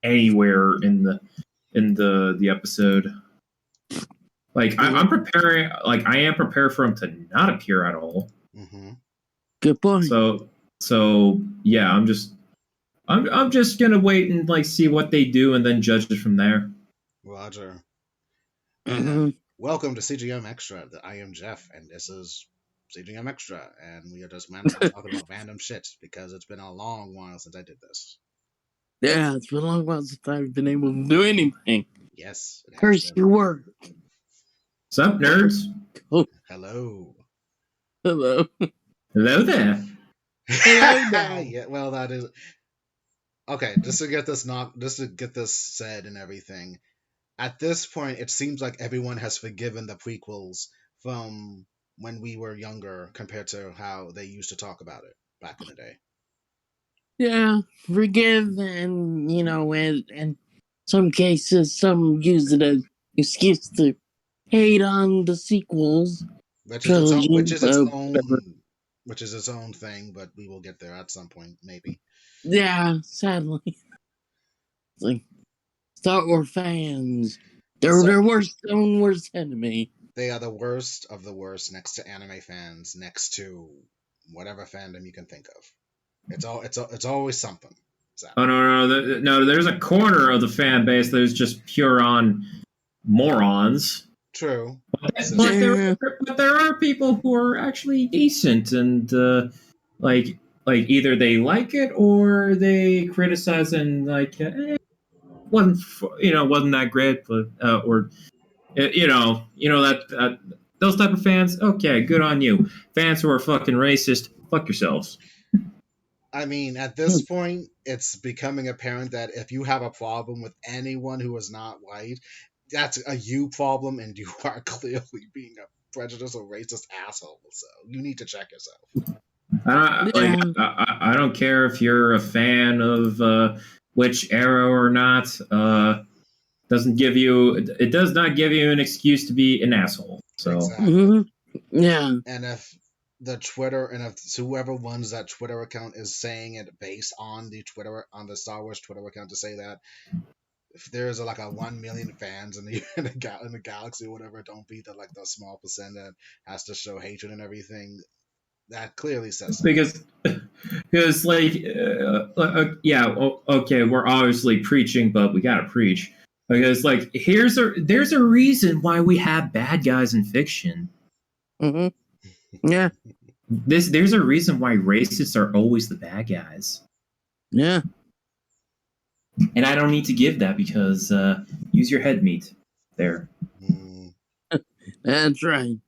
anywhere in the episode. Like I'm preparing, like I am prepared for him to not appear at all. Mm-hmm. Good point. So yeah, I'm just gonna wait and like see what they do and then judge it from there. Roger. Mm-hmm. Welcome to CJM Extra. I am Jeff, and this is CJM Extra, and we are just talking about random shit because it's been a long while since I did this. Yeah, it's been a long while since I've been able to do anything. Yes. It has Curse been. your work. Sup, nerds? Oh, Hello. hello. Hello there. Hello now. Yeah, well, that is okay. Just to get this said and everything. At this point, it seems like everyone has forgiven the prequels from when we were younger compared to how they used to talk about it back in the day. Yeah, forgive and and some cases some use it as excuse to hate on the sequels. Which is Whatever. its own thing, but we will get there at some point, maybe. Yeah, sadly. It's like Star Wars fans. They're their own worst enemy. They are the worst of the worst next to anime fans, next to whatever fandom you can think of. It's always something. Oh no! There's a corner of the fan base that is just pure on morons. True, but there are people who are actually decent and like either they like it or they criticize and like wasn't that great, but or that those type of fans. Okay, good on you. Fans who are fucking racist, fuck yourselves. I mean, at this point, it's becoming apparent that if you have a problem with anyone who is not white, that's a you problem, and you are clearly being a prejudiced or racist asshole. So you need to check yourself. I don't care if you're a fan of which era or not. It does not give you an excuse to be an asshole. So exactly. Yeah. And if whoever runs that Twitter account is saying it based on the Star Wars Twitter account to say that if there's like a 1 million fans in the galaxy or whatever, don't be the small percent that has to show hatred and everything. That clearly says something. Because okay, we're obviously preaching, but we gotta preach because there's a reason why we have bad guys in fiction. Mm-hmm. Yeah. There's a reason why racists are always the bad guys. Yeah. And I don't need to give that because use your head meat there. That's right.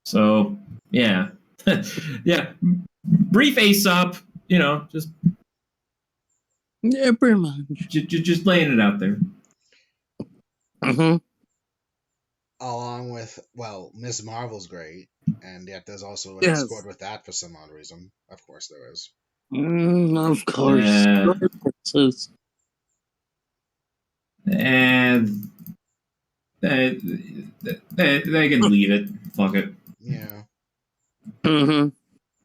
So yeah. Yeah. Brief Aesop, just yeah, pretty much. Just laying it out there. Mm-hmm. Along with, Ms. Marvel's great, and yet there's also a Discord with that for some odd reason. Of course there is. Of course. And they can leave it. Fuck it. Yeah. Mm-hmm.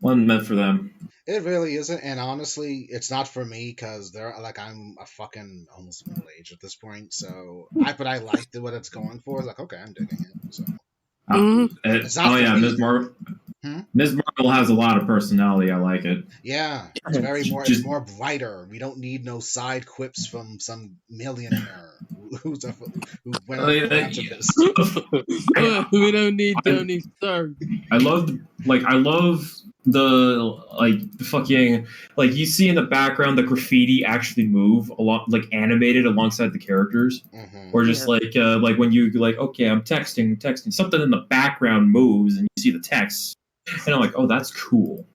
Wasn't meant for them. It really isn't, and honestly, it's not for me because I'm a fucking almost middle age at this point. So, but I liked what it's going for. It's okay, I'm digging it. So, Ms. Marvel. Ms. Marvel has a lot of personality. I like it. Yeah, it's more brighter. We don't need no side quips from some millionaire who went on philanthropist. We don't need Tony Stark. I love the fucking you see in the background the graffiti actually move along animated alongside the characters, or just when you okay, I'm texting something in the background moves and you see the text and I'm like, oh, that's cool.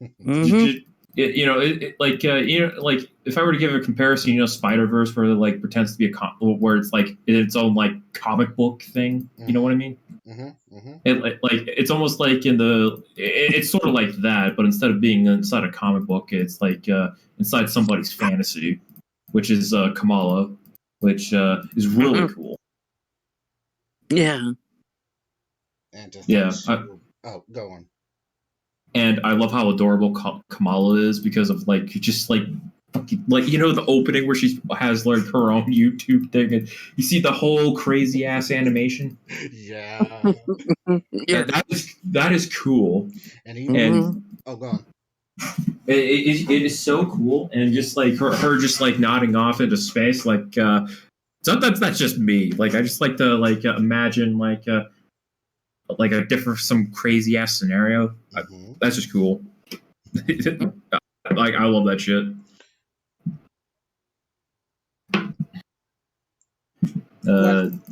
Mm-hmm. If I were to give a comparison, Spider-Verse where it pretends to be where it's its own comic book thing. You know what I mean? It's almost it's sort of like that, but instead of being inside a comic book, it's inside somebody's fantasy, which is Kamala, which is really cool. Yeah. And go on. And I love how adorable Kamala is because of like the opening where she has like her own YouTube thing, and you see the whole crazy ass animation. Yeah. Yeah. That is cool. And even And oh, go on. it is so cool, and just like her just like nodding off into space, like sometimes that's just me. Like I just like to like imagine like a different some crazy ass scenario. That's just cool. Like I love that shit.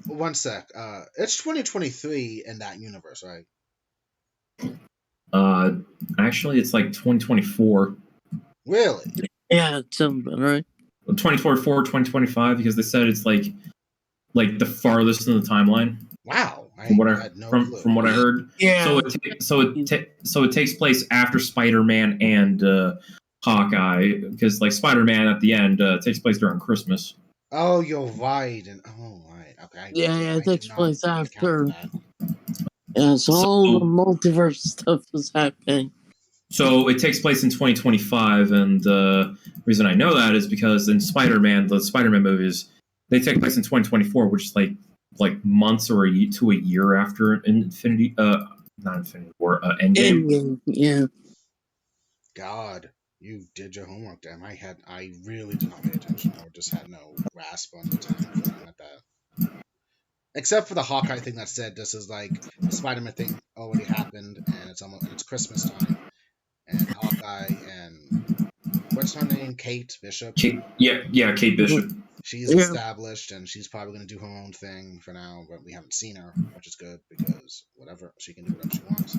One sec. It's 2023 in that universe, right? Actually, it's like 2024. Really? Yeah, it's something, right? 2024, 2025, because they said it's like the farthest in the timeline. Wow. From what I heard. Yeah. So it takes place after Spider-Man and Hawkeye, because like Spider-Man at the end takes place during Christmas. Oh, you're right. And right. Okay. Yeah, it takes place after. That. Yeah, so all the multiverse stuff is happening. So it takes place in 2025, and the reason I know that is because in Spider-Man, the Spider-Man movies, they take place in 2024, which is like months or to a year after Infinity, not Infinity War, Endgame. Yeah. God, you did your homework, damn. I really did not pay attention, or just had no grasp on the time frame at that. Except for the Hawkeye thing that said this is like the Spider-Man thing already happened, and it's Christmas time, and Hawkeye and what's her name, Kate Bishop. Kate Bishop. She's established, and she's probably going to do her own thing for now, but we haven't seen her, which is good because whatever, she can do whatever she wants.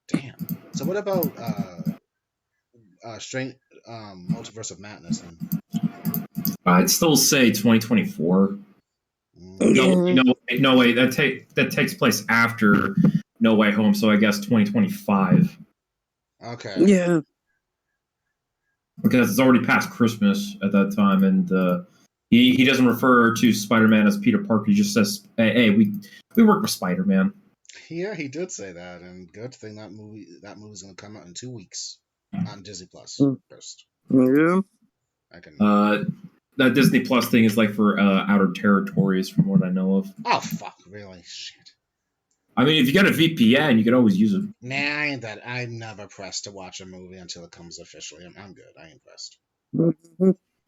Damn. So what about Multiverse of Madness? I'd still say 2024. No way. That takes place after No Way Home, so I guess 2025. Okay. Yeah. Because it's already past Christmas at that time, and he doesn't refer to Spider-Man as Peter Parker. He just says, "Hey, we work with Spider-Man." Yeah, he did say that, and good thing that movie's going to come out in 2 weeks on Disney Plus first. Yeah. That Disney Plus thing is like for outer territories, from what I know of. Oh fuck! Really? Shit. I mean, if you got a VPN, you can always use it. Nah, I ain't that. I'm never pressed to watch a movie until it comes officially. I'm good. I ain't pressed.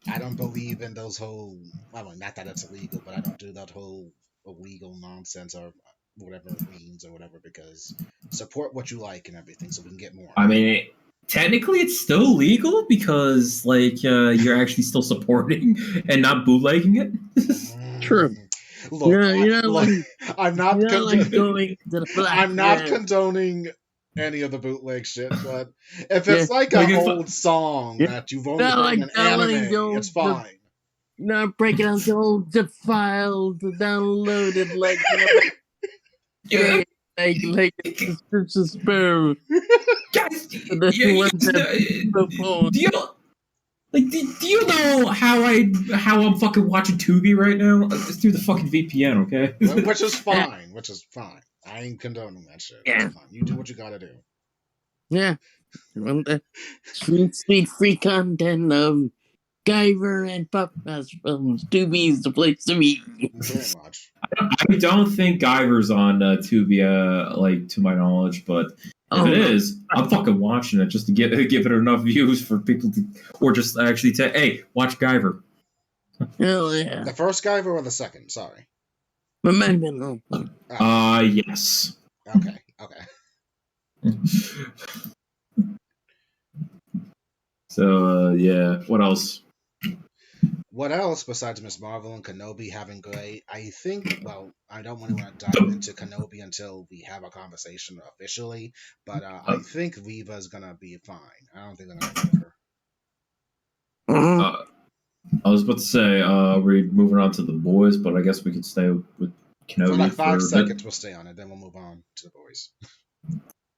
I don't believe in those whole. Well, not that it's illegal, but I don't do that whole illegal nonsense or whatever it means or whatever, because support what you like and everything so we can get more. I mean, technically it's still legal because like you're actually still supporting and not bootlegging it. True. Look, I'm not condoning condoning any of the bootleg shit, but if it's like an old song that you've only heard in an anime, it's fine. Not breaking out the old zip file to download it like like Suspicious Sparrow. Guys, do you know how I'm fucking watching Tubi right now? It's through the fucking VPN, okay? Which is fine. I ain't condoning that shit. Yeah. You do what you gotta do. Yeah. Sweet free content of Guyver and Puff Pass films. Tubi is the place to be. Very much. I don't think Guyver's on Tubi, like to my knowledge, but if it is, I'm fucking watching it just to give it enough views for people to, or just actually say, "Hey, watch Guyver." Hell yeah! The first Guyver or the second? Sorry. Yes. Okay. So yeah, what else? What else besides Miss Marvel and Kenobi having great? I think. Well, I don't want to dive into Kenobi until we have a conversation officially, but I think Reva's gonna be fine. I don't think they're gonna leave her. I was about to say we're moving on to the boys, but I guess we could stay with Kenobi for like 5 seconds. We'll stay on it, then we'll move on to the boys.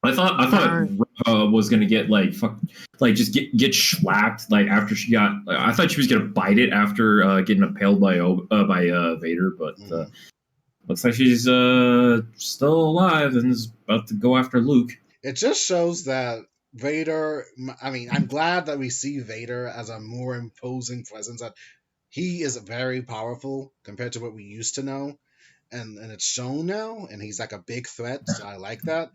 I thought Reva was gonna get just get schlapped after she got. I thought she was gonna bite it after getting impaled by Vader, but looks like she's still alive and is about to go after Luke. It just shows that Vader. I mean, I'm glad that we see Vader as a more imposing presence. That he is very powerful compared to what we used to know, and it's shown now. And he's like a big threat, so I like that.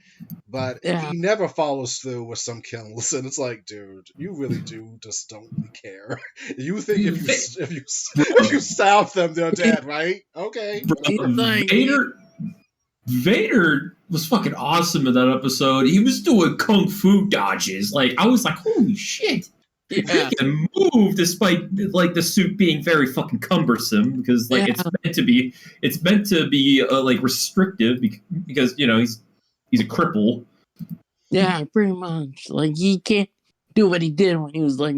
But Yeah. he never follows through with some kills, and it's like, dude, you really do just don't really care. You think if you stab them, they're dead, right? Okay. Vader was fucking awesome in that episode. He was doing kung fu dodges. Like, I was like, holy shit. Yeah. He can move despite like the suit being very fucking cumbersome because like it's meant to be like restrictive because you know he's a cripple. Yeah, pretty much. Like he can't do what he did when he was like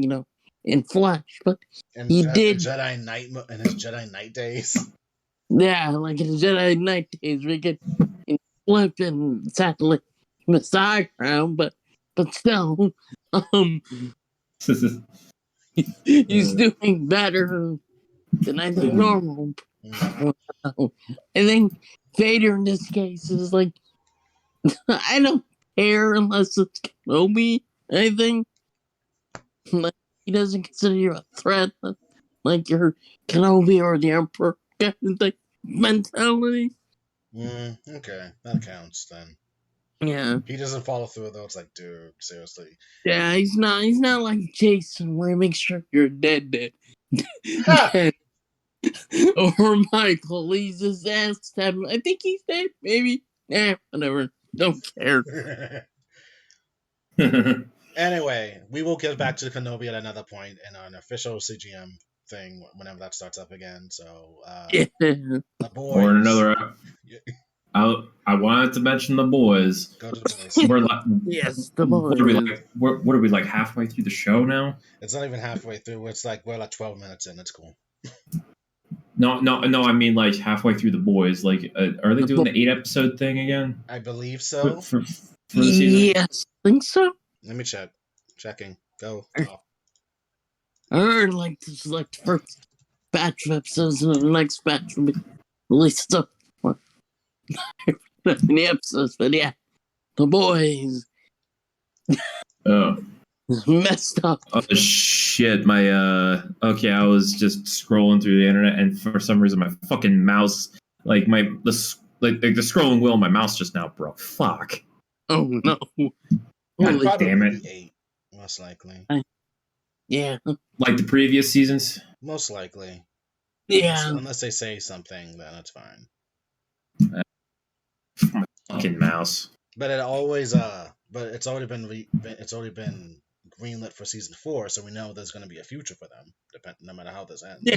in Flash, but he did Jedi Knight in his Jedi Knight days. Yeah, like in Jedi Knight days, we could flip and sadly miss the high ground, but still, he's doing better than I think normal. I think Vader in this case is like, I don't care unless it's Kenobi. I think like he doesn't consider you a threat, like you're Kenobi or the Emperor kind of thing mentality. Okay, that counts then. Yeah. He doesn't follow through though. It's like, dude, seriously. Yeah, he's not like Jason where he makes sure you're dead. Or Michael, he's his ass stabbing. I think he's dead, maybe. Whatever. Don't care. Anyway, we will get back to Kenobi at another point in an official CGM thing whenever that starts up again. So the boys. Or another. I wanted to mention the boys. Go to the boys. We're yes, the boys. What are we like halfway through the show now? It's not even halfway through. It's like we're like 12 minutes in. It's cool. No. I mean like halfway through the boys. Like, are they doing the 8-episode thing again? I believe so. For the season? Yes, I think so. Let me check. Checking. Go. I heard like this is like the first batch of episodes, and the next batch will be released up. Many episodes, but yeah, the boys. Oh. Messed up. Oh shit! My okay, I was just scrolling through the internet, and for some reason, my fucking mouse, like the scrolling wheel, on my mouse just now broke. Fuck. Oh no! God damn it! 8, most likely. Yeah. Like the previous seasons. Most likely. Yeah. Unless they say something, then it's fine. My fucking mouse. But it always but it's already been greenlit for season 4, so we know there's going to be a future for them, no matter how this ends.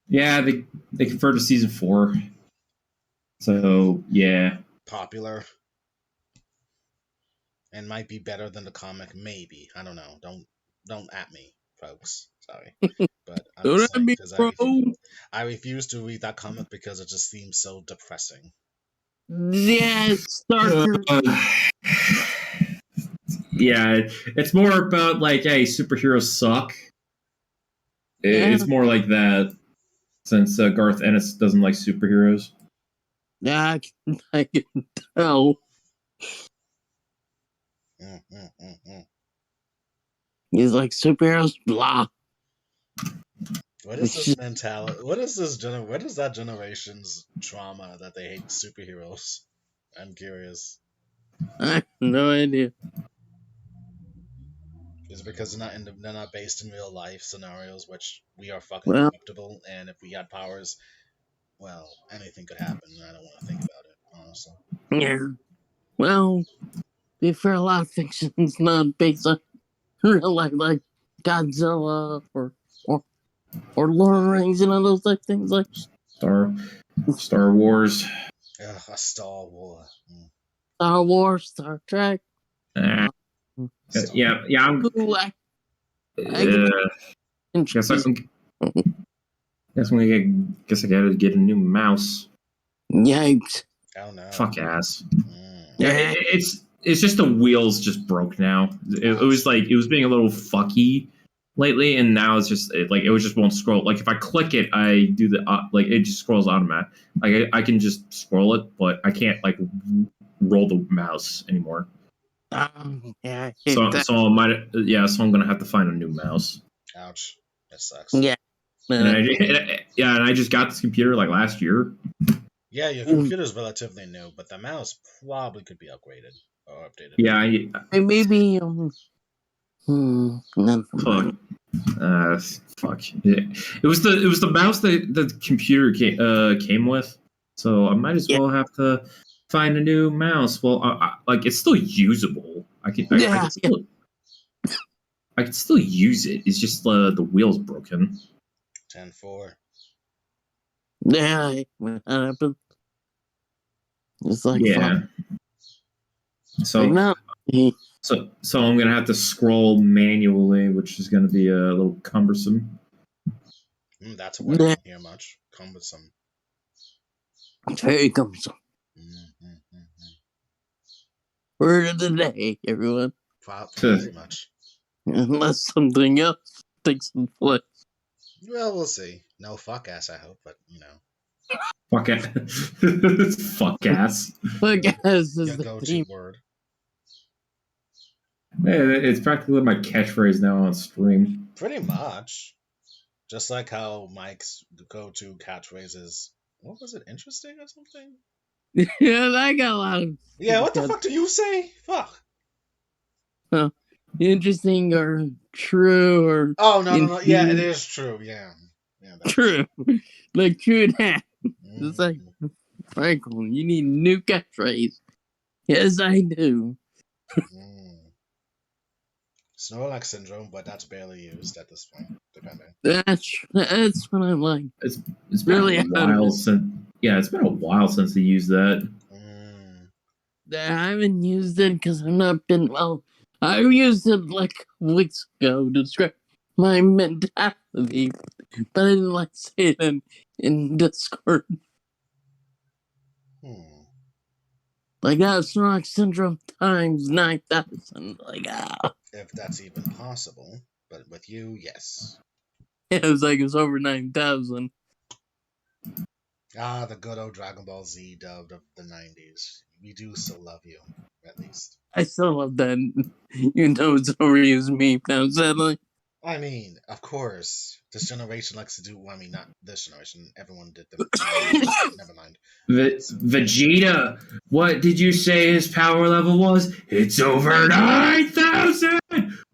Yeah, they conferred to season 4, so yeah, popular, and might be better than the comic. Maybe, I don't know. Don't at me, folks. Sorry, but I'm just saying, because I refuse to read that comic because it just seems so depressing. Yeah, it's darker. Yeah, it's more about like, hey, superheroes suck. It's more like that, since Garth Ennis doesn't like superheroes. Yeah, I can tell. He's like, superheroes, blah. What is this mentality? What is that generation's trauma that they hate superheroes? I'm curious. I have no idea. Is it because they're not based in real life scenarios, which we are fucking corruptible, and if we had powers, well, anything could happen. I don't want to think about it, honestly. Yeah. Well, for a lot of fiction, it's not based on real life, like Godzilla or Lord of the Rings and all those like things like Star Wars. Ugh, a Star Wars. Star Wars, Star Trek. Yeah. I'm. Guess I gotta get a new mouse. Yikes! Oh no! Fuck ass. Yeah, it's just the wheels just broke now. It was being a little fucky lately, and now it's just it just won't scroll. Like if I click it, I do the it just scrolls automatic. Like I can just scroll it, but I can't like roll the mouse anymore. Yeah, I hate So that. so I might so I'm gonna have to find a new mouse. Ouch. That sucks. Yeah. And I just got this computer like last year. Yeah, your computer's relatively new, but the mouse probably could be upgraded or updated. Yeah, maybe never fuck. mind. Fuck. It was the mouse that the computer came with. So I might as well have to find a new mouse. Well, like it's still usable. I can still use it. It's just the wheel's broken. 10-4. Yeah, what happened? It's like fuck. So Like, no. so I'm gonna have to scroll manually, which is gonna be a little cumbersome. That's a word I don't hear much. Cumbersome. Very cumbersome. Word of the day, everyone. Pretty much. Unless something else takes some place. Well, we'll see. No fuck ass, I hope, but you know. Fuck ass. Fuck ass. Fuck ass is your the go-to theme. word. It's practically my catchphrase now on stream. Pretty much. Just like how Mike's go-to catchphrase is, what was it, interesting or something? Yeah, I got a lot of... Yeah, what the fuck do you say? Fuck. Well, interesting or true or... Oh, no. Yeah, it is true, yeah. True. Like true that. It's like, Franklin, you need a new catchphrase. Yes, I do. Snorlax syndrome, but that's barely used at this point, depending. That's what I'm like. It's been really a while since. Yeah, it's been a while since they used that. I haven't used it because I've not been well. I used it like weeks ago to describe my mentality, but I didn't like say it in Discord. Like that Snorlax syndrome times 9,000. Like if that's even possible, but with you, yes. It was like it's over 9,000. The good old Dragon Ball Z dubbed of the 90s. We do still love you, at least. I still love that, even though it's overused meme now, sadly. I mean, of course, this generation likes to do. Well, I mean, not this generation. Everyone did them. Never mind. Vegeta, what did you say his power level was? It's over 9,000.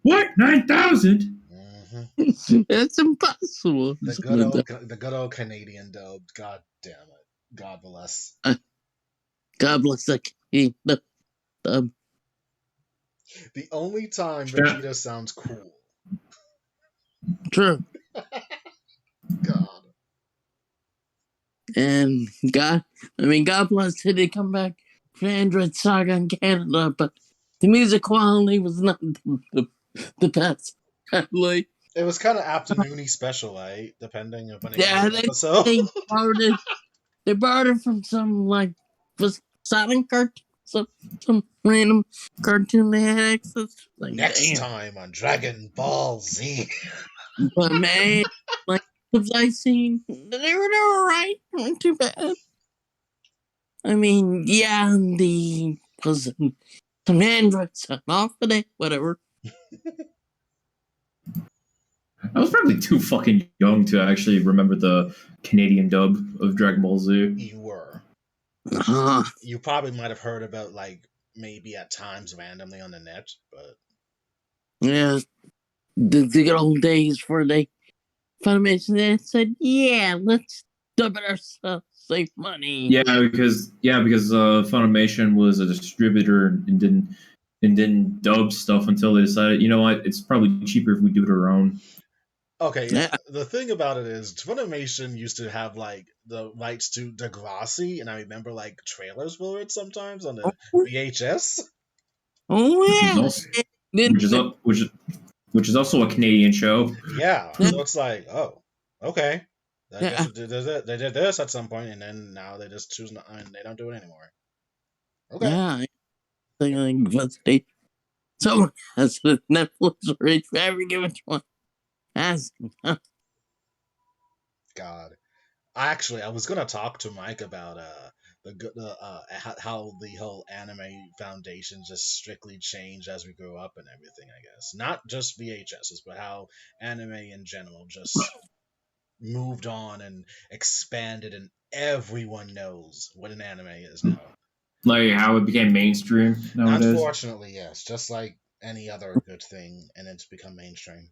What 9,000? That's impossible. The good old Canadian dub. God damn it. God bless. God bless the dub. The only time Vegeta sounds cool. True. God. And God bless it. They come back for Android Saga in Canada, but the music quality was not the best. Like, it was kind of afternoony special, right? Depending on when it was an episode. They borrowed it from some silent cartoon, some random cartoon they had access. Like, next time on Dragon Ball Z. But man, like clips I seen, they were alright. Not too bad. I mean, yeah, because some androids off of it, whatever. I was probably too fucking young to actually remember the Canadian dub of Dragon Ball Z. You were. You probably might have heard about, like, maybe at times randomly on the net, but... Yeah. The good old days where they Funimation they said, yeah, let's dub it ourselves, save money. Yeah, because Funimation was a distributor and didn't dub stuff until they decided, you know what, it's probably cheaper if we do it our own. Okay, yeah. The thing about it is, Funimation used to have, like, the rights to Degrassi, and I remember, like, trailers for it sometimes on the VHS. Oh, yeah. Which is also a Canadian show. Yeah, so it's like, oh, okay. I guess they did this at some point, and then now they just choose not, and they don't do it anymore. Okay. Yeah. So, that's the Netflix rate for every given one. God. Actually, I was gonna talk to Mike about how the whole anime foundation just strictly changed as we grew up and everything. I guess not just VHSs, but how anime in general just moved on and expanded, and everyone knows what an anime is now. Like how it became mainstream nowadays. Unfortunately, yes, just like any other good thing, and it's become mainstream.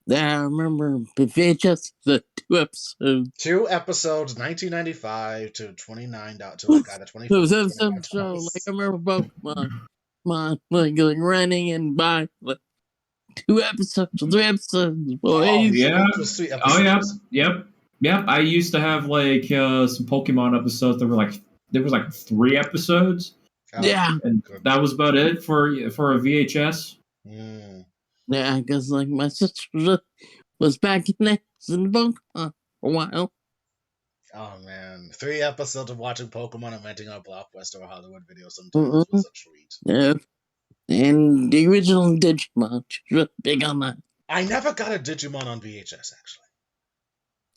Yeah, I remember VHS, the 2 episodes. 2 episodes, 1995 to 29 to like either 24. It was episode show. Like I remember Pokemon, like running and by like 2 episodes, 3 episodes, boys. Yeah. It was 3 episodes. Yep. I used to have like some Pokemon episodes that were there was like 3 episodes. Yeah. And that was about it for a VHS. Yeah, because like my sister was back in Pokemon for a while. Oh man, 3 episodes of watching Pokemon and renting a Blockbuster or Hollywood video sometimes was a treat. Yeah, and the original Digimon, she was big on that. I never got a Digimon on VHS actually.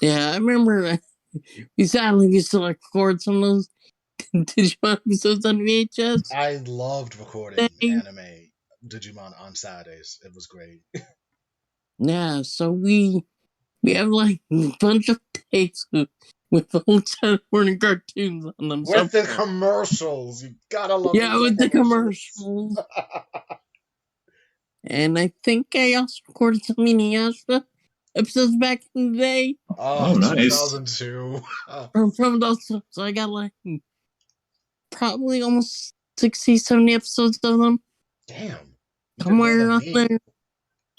Yeah, I remember we sadly used to like record some of those Digimon episodes on VHS. I loved recording anime Digimon on Saturdays. It was great. Yeah, so we have like a bunch of tapes with old Saturday morning cartoons on them. With the commercials. You gotta love with the commercials. And I think I also recorded some Inuyasha episodes back in the day. Oh, nice. 2002. From those, so I got like probably almost 60, 70 episodes of them. Damn. Somewhere around there.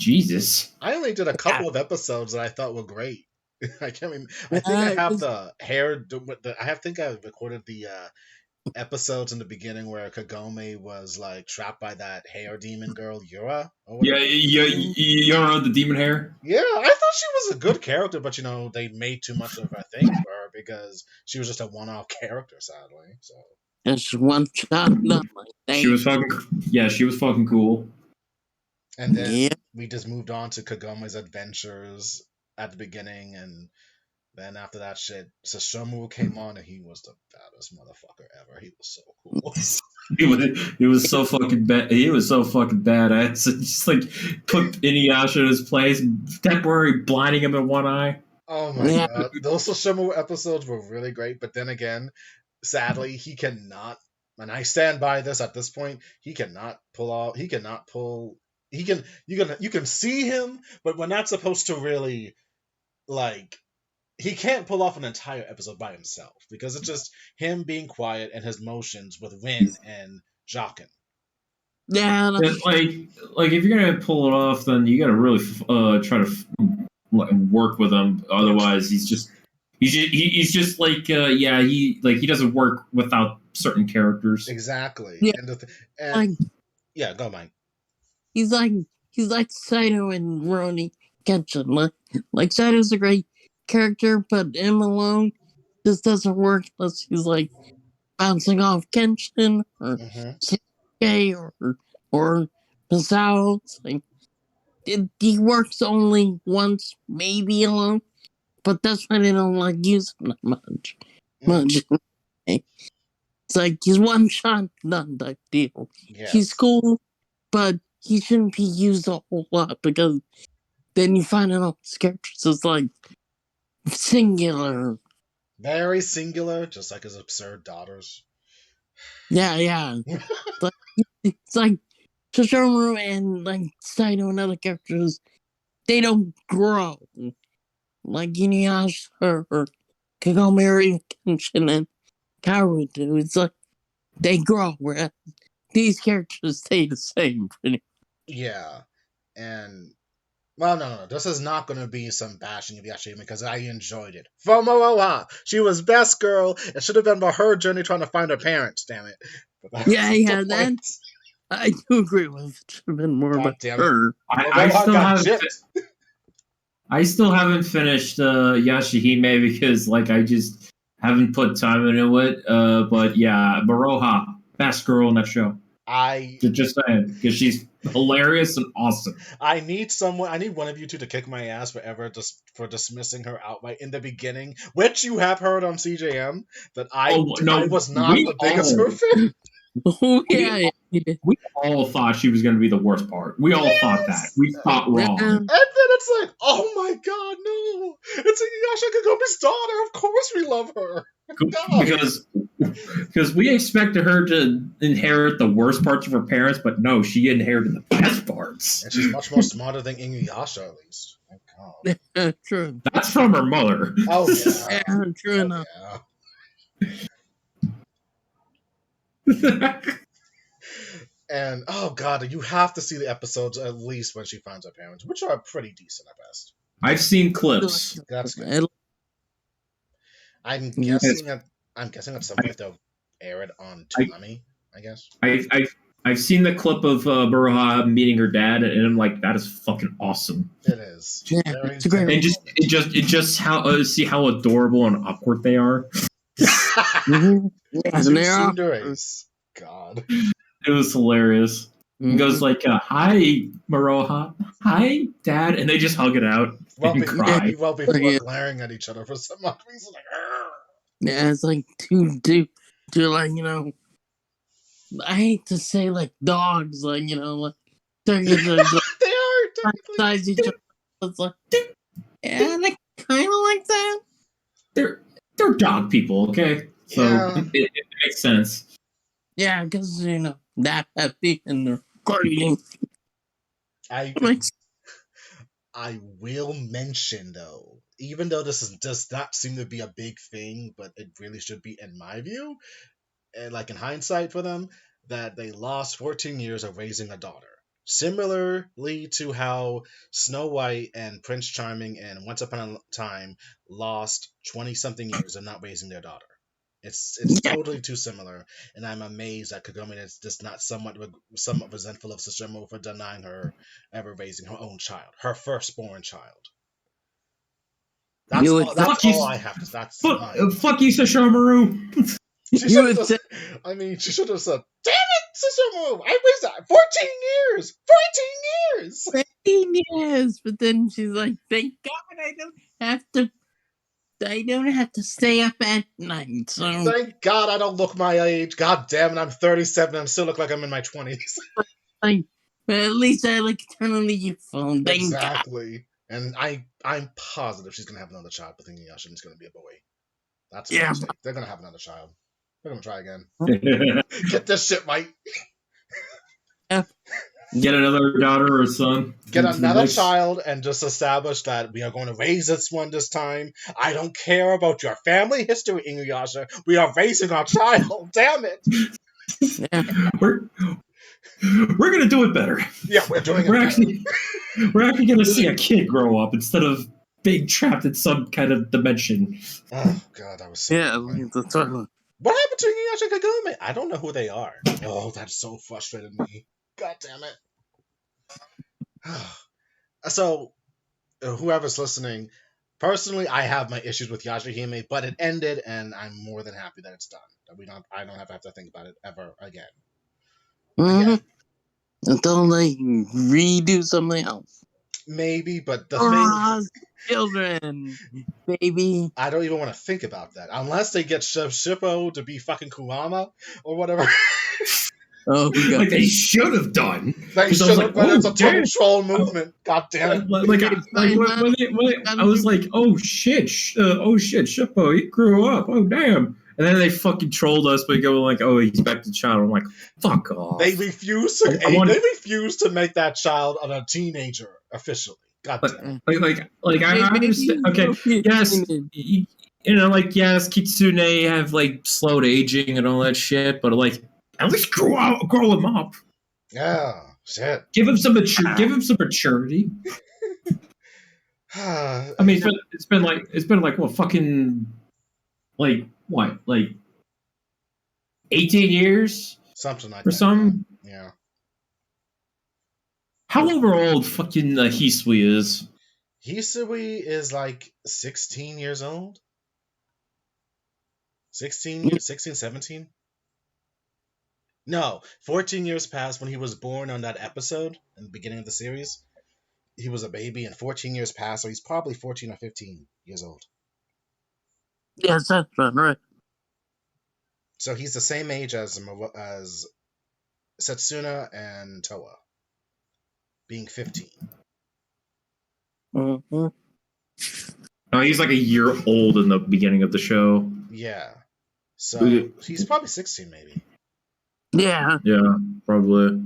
Jesus. I only did a couple of episodes that I thought were great. I can't remember. I think I have the hair. I think I recorded the episodes in the beginning where Kagome was like trapped by that hair demon girl, Yura. Yeah, Yura, the demon hair. Yeah, I thought she was a good character, but they made too much of a thing for her because she was just a one-off character, sadly. So just one shot. She was fucking cool. And then we just moved on to Kagome's adventures at the beginning, and then after that shit, Sashomu came on, and he was the baddest motherfucker ever. He was so cool. he was so fucking bad. He was so fucking badass. Just like put Inuyasha in his place, temporarily blinding him in one eye. Oh my god, those Sashomu episodes were really great. But then again, sadly, he cannot. And I stand by this at this point. He cannot pull off. He cannot pull. You can see him, but we're not supposed to really he can't pull off an entire episode by himself because it's just him being quiet and his motions with Win and Jockin. Yeah, like if you're gonna pull it off, then you gotta really try to work with him. Otherwise, he's just like he doesn't work without certain characters. Exactly. Yeah. Yeah, go Mike. He's like Saito and Rurouni Kenshin. Like Saito's a great character, but him alone just doesn't work unless he's like bouncing off Kenshin or Sasuke or Masao. He works only once, maybe alone, but that's why they don't like using him much. It's like he's one shot done type deal. Yes. He's cool, but he shouldn't be used a whole lot because then you find out his characters is like singular. Very singular, just like his absurd daughters. Yeah. It's like Shishomaru and like Saito and other characters, they don't grow. Like Inuyasha or Kagome Kenshin and Kaoru do. It's like they grow, whereas these characters stay the same pretty much. Yeah. And well, no. This is not going to be some bashing of Yashima because I enjoyed it. Fomoa! She was best girl. It should have been about her journey trying to find her parents, damn it. Yeah, that I do agree with. It should have been more about her. I still haven't finished Yashihime because I just haven't put time into it. But yeah, Maroha, best girl in that show. Just saying, because she's hilarious and awesome. I need one of you two to kick my ass forever just for dismissing her outright in the beginning, which you have heard on CJM that I was not the biggest her fan. Oh yeah, we all thought she was going to be the worst part. We all thought that. We thought wrong. And then it's like, oh my god, no! It's Inuyasha Kagome's daughter. Of course we love her. Because we expected her to inherit the worst parts of her parents, but no, she inherited the best parts. And she's much more smarter than Inuyasha, at least. Oh god. True. That's from her mother. Oh yeah. True enough. Yeah. And oh god, you have to see the episodes at least when she finds her parents, which are pretty decent at best. I've seen clips. That's good. I'm guessing at some point they'll air it on Toonami, I guess. I've seen the clip of Baruha meeting her dad, and I'm like, that is fucking awesome. It is. Yeah, it's great. And just how see how adorable and awkward they are. Mm-hmm. God. It was hilarious. Mm-hmm. He goes like, "Hi, Maroha. Hi, Dad," and they just hug it out and cry. Before glaring at each other for some odd reason, like, argh. Yeah, it's like two like, you know, I hate to say like dogs, like, you know, like they're they are size each other. It's like, yeah, they kind of like that. They're dog people, okay? So it makes sense. Yeah, because, you know, that happy and they're guarding. I will mention, though, even though this does not seem to be a big thing, but it really should be, in my view, and like in hindsight for them, that they lost 14 years of raising a daughter. Similarly to how Snow White and Prince Charming and Once Upon a Time lost 20-something years of not raising their daughter. It's totally too similar, and I'm amazed that Kagome is just not somewhat resentful of Sesshomaru for denying her ever raising her own child, her firstborn child. That's all I have to say. Fuck you, Sesshomaru. She should have said, "Damn it, Sesshomaru! I raised that 14 years! 14 years! 14 years!" But then she's like, thank God I don't have to stay up at night. So thank God I don't look my age. God damn it, I'm 37 and I still look like I'm in my 20s. Like, but at least I look eternally youthful. Exactly. And I'm positive she's gonna have another child with Inuyasha and it's gonna be a boy. That's what I'm saying. They're gonna have another child. They're gonna try again. Get this shit right. Get another daughter or son. Get another child and just establish that we are going to raise this one this time. I don't care about your family history, Inuyasha. We are raising our child. Damn it. Yeah. We're gonna do it better. Yeah, we're doing it. We're actually gonna see a kid grow up instead of being trapped in some kind of dimension. Oh God, that was so funny. What happened to Inuyasha Kagome? I don't know who they are. Oh, that so frustrated me. God damn it. So, whoever's listening, personally, I have my issues with Yashahime, but it ended, and I'm more than happy that it's done. That I don't have to think about it ever again. Mm-hmm. Until they redo something else. Maybe, but the thing... children, baby. I don't even want to think about that. Unless they get Shippo to be fucking Kurama, or whatever. Oh, like they should have done. They should have, but it's a total troll movement. God damn it! I was like, oh shit, Shippo, he grew up. Oh damn! And then they fucking trolled us by going like, oh, he's back to child. I'm like, fuck off. They refuse to make that child a teenager officially. God damn. I understand. Okay, yes, yes, Kitsune have like slowed aging and all that shit, but like. At least grow him up. Yeah, shit. Give him some maturity. I mean, it's been like what fucking like 18 years, something like for that. some. Yeah. How old fucking Hisui is? Hisui is like 16 years old. 16, 17. No, 14 years passed when he was born on that episode in the beginning of the series. He was a baby, and 14 years passed, so he's probably 14 or 15 years old. Yes, that's right. So he's the same age as Setsuna and Toa, being 15. Mm-hmm. No, he's like a year old in the beginning of the show. Yeah. So he's probably 16, maybe. Yeah. Yeah, probably.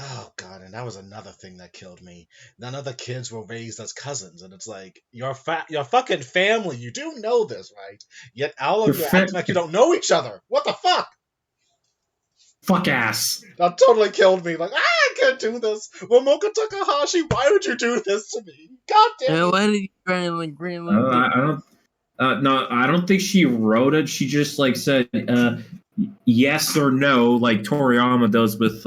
Oh god, and that was another thing that killed me. None of the kids were raised as cousins, and it's like you're fucking family. You do know this, right? Yet all of you are acting like you don't know each other. What the fuck? Fuck ass. That totally killed me. Like, I can't do this. Momoka Takahashi, why would you do this to me? God damn it. Why did you try and like really? I don't. No, I don't think she wrote it. She just like said yes or no, like Toriyama does with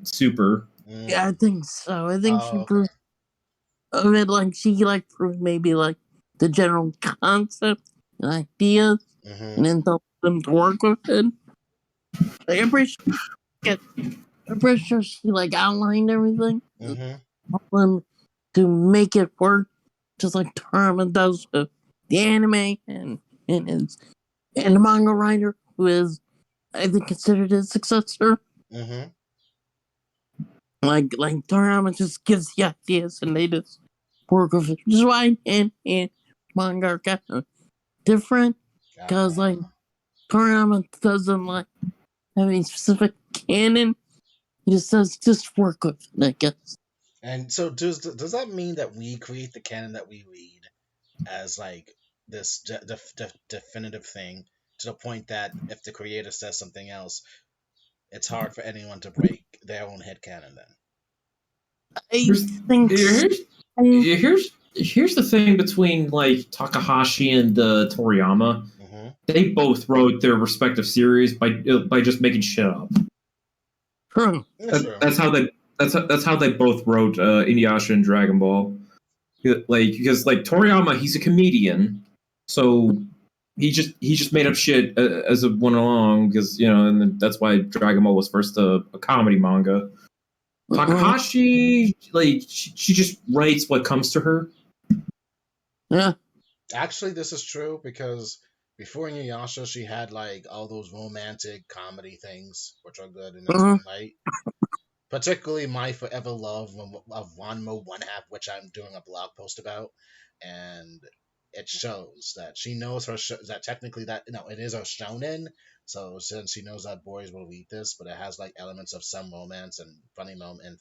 Super. Yeah, I think so. I think she proved of it, like she like proved maybe like the general concept and ideas, and then told them to work with it. Like, I'm pretty sure she like outlined everything, told them to make it work, just like Toriyama does with the anime and the manga writer who is, I think, considered his successor. Like Toriyama just gives the ideas and they just work with it. Which is why and manga are kind of different, because like Toriyama doesn't like have any specific canon. He just says just work with it, I guess. And so does that mean that we create the canon that we read as like this definitive thing, to the point that if the creator says something else, it's hard for anyone to break their own headcanon then? I think here's the thing between like Takahashi and Toriyama. They both wrote their respective series by just making shit up. True. That's how they both wrote Inuyasha and Dragon Ball. Like, because like Toriyama, he's a comedian, so he just made up shit as it went along, because and that's why Dragon Ball was first a comedy manga. Takahashi, like, she just writes what comes to her. Yeah. Actually, this is true, because before Inuyasha, she had like all those romantic comedy things, which are good in its own right. Particularly My Forever Love of Wanmo One Half, which I'm doing a blog post about, and it shows that she knows that technically that it is a shonen. So since she knows that boys will read this, but it has like elements of some romance and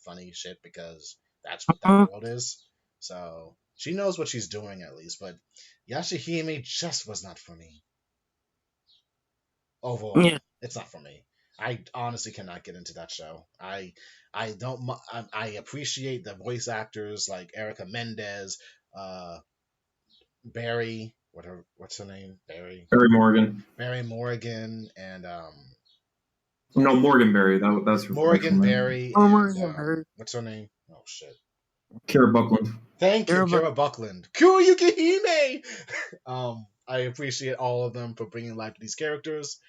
funny shit, because that's what that world is. So she knows what she's doing at least. But Yashahime just was not for me. Overall, it's not for me. I honestly cannot get into that show. I appreciate the voice actors like Erica Mendez, Barry. What's her name? Barry Morgan, and no, Morgan Berry. That's her Morgan Berry. And, what's her name? Oh shit. Kira Buckland. Thank you, Kira Buckland. Kuruyuki Hime. I appreciate all of them for bringing life to these characters,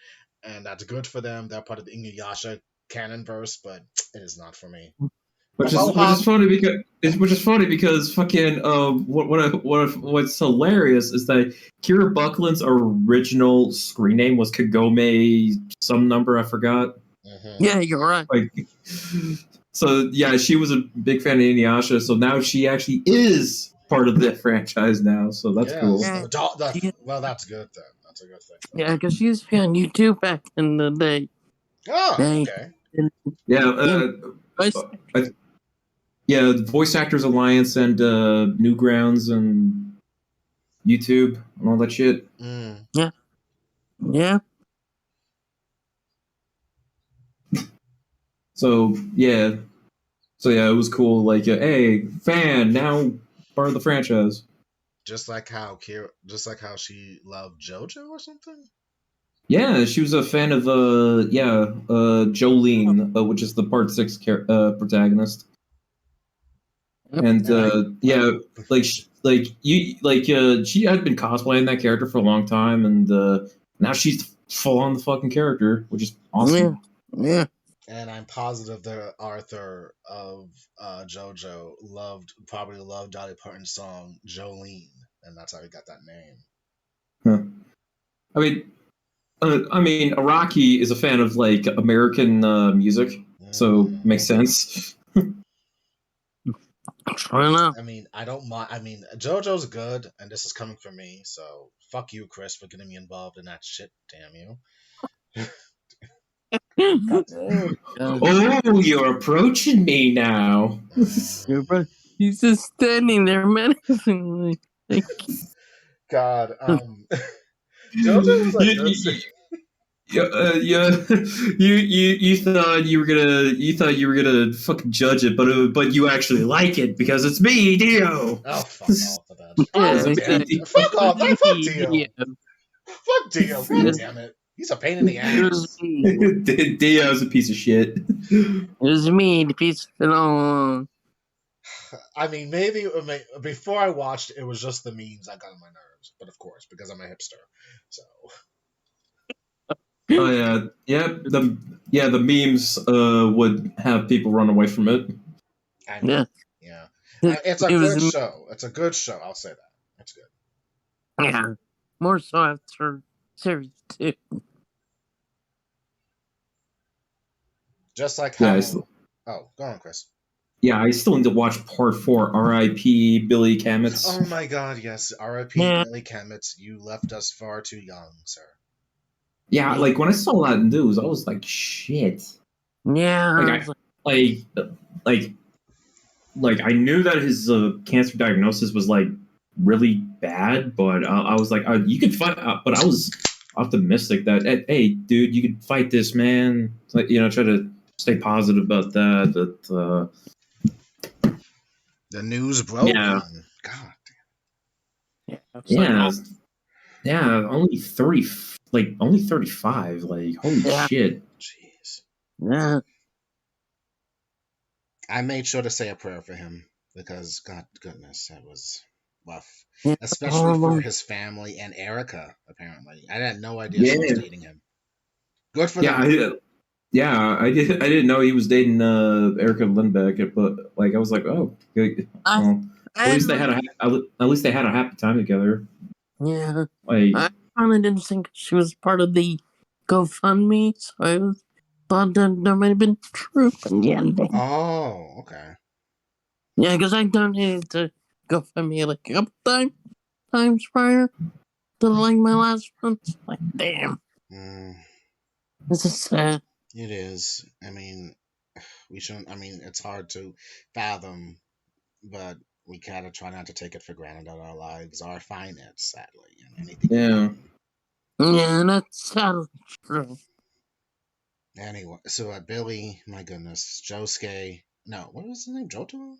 and that's good for them. They're part of the Inuyasha canon verse, but it is not for me. Which is funny because fucking what's hilarious is that Kira Buckland's original screen name was Kagome some number, I forgot. Yeah, you're right. Like, so yeah, she was a big fan of Inuyasha, so now she actually is part of the franchise now, so that's cool. Well, that's good then. That's a good thing. Yeah, because she used to be on YouTube back in the day. Oh, okay. Yeah, the Voice Actors Alliance and Newgrounds and YouTube and all that shit. Yeah. Yeah. So yeah, it was cool. Like, hey, fan, now part of the franchise. Just like how she loved JoJo or something. Yeah, she was a fan of Jolene, which is the Part 6 protagonist. And she had been cosplaying that character for a long time, and now she's full on the fucking character, which is awesome. Yeah. And I'm positive that Arthur of JoJo probably loved Dolly Parton's song Jolene, and that's how he got that name. Huh. I mean, Araki is a fan of like American music, so makes sense. I know. I mean, I don't mind. I mean, JoJo's good, and this is coming from me. So fuck you, Chris, for getting me involved in that shit. Damn you. Oh, you're approaching me now. He's just standing there menacingly. God, JoJo was like this. You thought you were gonna fucking judge it, but you actually like it because it's me, Dio. Oh, fuck off with that. Fuck off. Fuck Dio. Fuck Dio. God damn it. He's a pain in the ass. Dio's a piece of shit. It was me, the piece of it. I mean, maybe before I watched, it was just the memes that got on my nerves. But of course, because I'm a hipster, so. Oh the memes would have people run away from it. I mean, yeah. It's a good show. It's a good show. I'll say that. It's good. Yeah, more so after series 2. Just like how. Oh, go on, Chris. Yeah, I still need to watch part 4. R.I.P. Billy Kametz. Oh my God, yes, R.I.P. Billy Kametz. You left us far too young, sir. Yeah, like when I saw that news, I was like, shit. Yeah. Like I knew that his cancer diagnosis was like really bad, but I was like, you could fight. But I was optimistic that, hey, dude, you could fight this, man. Like, try to stay positive about that. The news broke. Yeah. God. Yeah. Only 30. Only 35. Like, holy shit. Jeez. Yeah. I made sure to say a prayer for him because, God goodness, that was rough. Yeah. Especially for his family and Erica, apparently. I had no idea she was dating him. Good for them. I didn't know he was dating Erica Lindbeck, but like I was like, oh, at least they had a happy time together. Yeah. Like, I kind of didn't think she was part of the GoFundMe, so I thought that might have been true in the ending. Oh, okay. Yeah, because I donated to GoFundMe like a couple times prior to like my last one. It's like, damn. This is sad. It is. I mean, we shouldn't. I mean, it's hard to fathom, but we gotta try not to take it for granted that our lives are finite, sadly. And anything. Yeah, that's sadly true. Anyway, so Billy, my goodness, Josuke. No, what was his name? Josuke?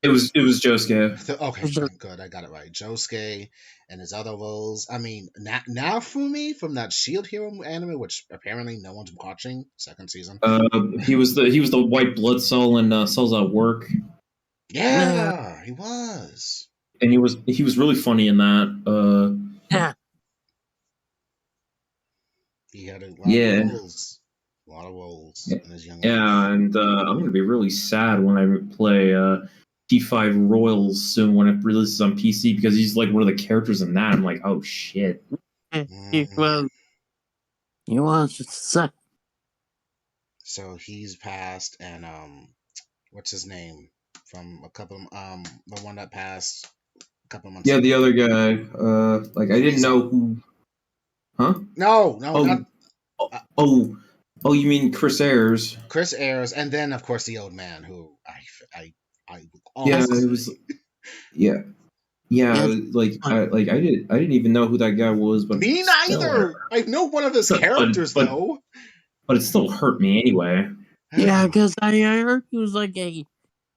It was Josuke. Okay, good. I got it right. Josuke and his other roles. I mean, Naofumi from that Shield Hero anime, which apparently no one's watching. Second season. He was the white blood cell in Cells at Work. Yeah, he was. And he was really funny in that. Yeah. He had a lot of roles in his young life. Yeah, and I'm gonna be really sad when I play T5 Royals soon when it releases on PC because he's like one of the characters in that. I'm like, oh shit. He was sad. So he's passed, and what's his name from a couple the one that passed a couple months ago. The other guy. Like I didn't know who. Huh? No. You mean Chris Ayres? Chris Ayres, and then of course the old man who I it was. Like I didn't even know who that guy was, but me neither. I know one of his characters though, but it still hurt me anyway. Yeah, because I heard he was like a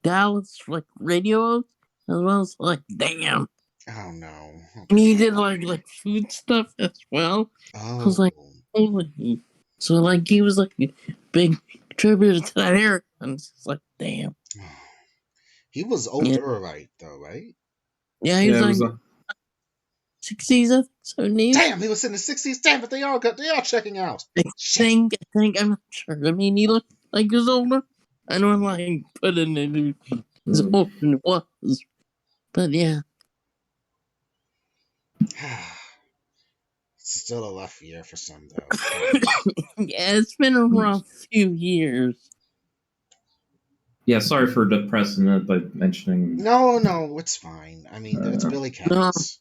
Dallas radio as well. As damn. Oh no. Okay. And he did like food stuff as well. Oh. I was like, holy. So he was like a big contributor to that era, and it's like, damn. He was older, right? Though, right? Yeah, he was 60s, 70s. Damn, he was in the 60s. Damn, but they are checking out. I think I'm not sure. I mean, he looked like he was older. I don't like putting it as old as it was, but yeah. Still a rough year for some, though. Yeah, it's been a rough few years. Yeah, sorry for depressing it by mentioning. No, it's fine. I mean, it's Billy Katz.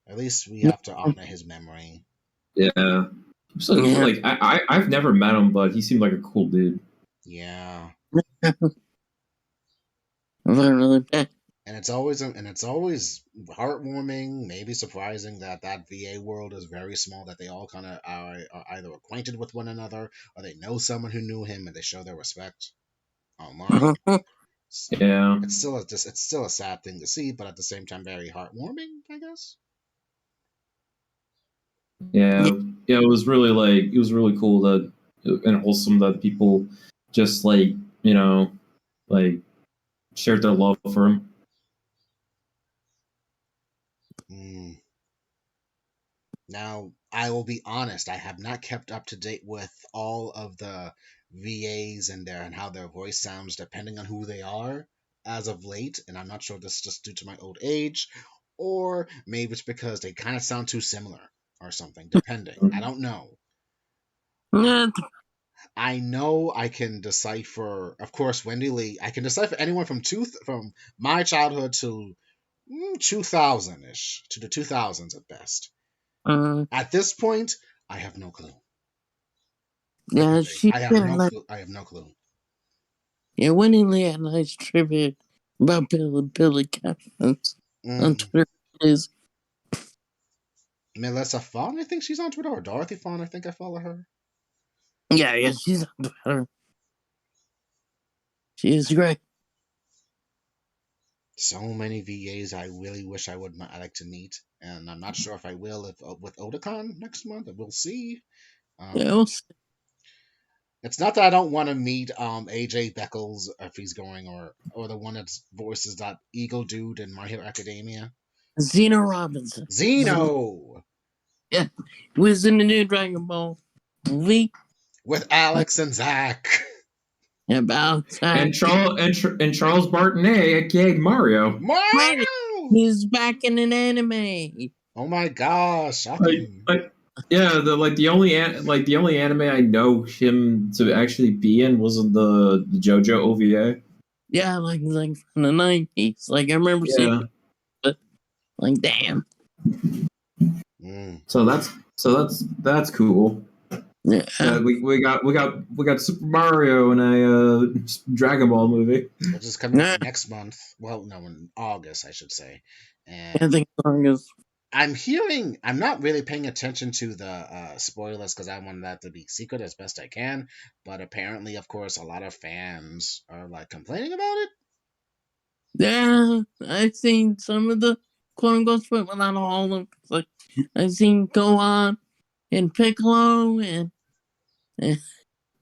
At least we have to honor his memory. Yeah. So, like, I've never met him, but he seemed like a cool dude. Yeah. Really bad. And it's always heartwarming, maybe surprising that VA world is very small, that they all kind of are either acquainted with one another or they know someone who knew him and they show their respect online. Yeah. It's still a sad thing to see, but at the same time very heartwarming, I guess. Yeah, it was really cool that and wholesome that people just like shared their love for him. Now, I will be honest, I have not kept up to date with all of the VAs and how their voice sounds depending on who they are as of late, and I'm not sure if this is just due to my old age or maybe it's because they kind of sound too similar or something, depending. I don't know. I know I can decipher, of course, Wendy Lee. I can decipher anyone from my childhood to 2000-ish, to the 2000s at best. At this point, I have no clue. Yeah, I have no clue. Yeah, Wendy Lee had a nice tribute about Billy Katz on Twitter. Melissa Fawn, I think she's on Twitter, or Dorothy Fawn, I think I follow her. Yeah, she's on Twitter. She is great. So many VAs I really wish I like to meet, and I'm not sure if I will with Otakon next month. We'll see. We'll see. It's not that I don't want to meet AJ Beckles if he's going, or the one that voices that Eagle dude in My Hero Academia. Zeno Robinson. Zeno! Yeah, he was in the new Dragon Ball movie. With Alex and Zach. About Zach. And Charles Martinet, aka Mario. Mario! He's back in an anime. Oh my gosh. Yeah, the only anime I know him to actually be in was in the JoJo OVA. Yeah, like from the 90s. Like I remember seeing it, but like damn. So that's cool. Yeah. We got Super Mario in a Dragon Ball movie. Which is coming out next month. Well, no, in August, I should say. And I think August. I'm not really paying attention to the spoilers because I want that to be secret as best I can. But apparently, of course, a lot of fans are like complaining about it. Yeah, I've seen some of the quote unquote spoilers, but not all of them. Like I've seen Gohan and Piccolo and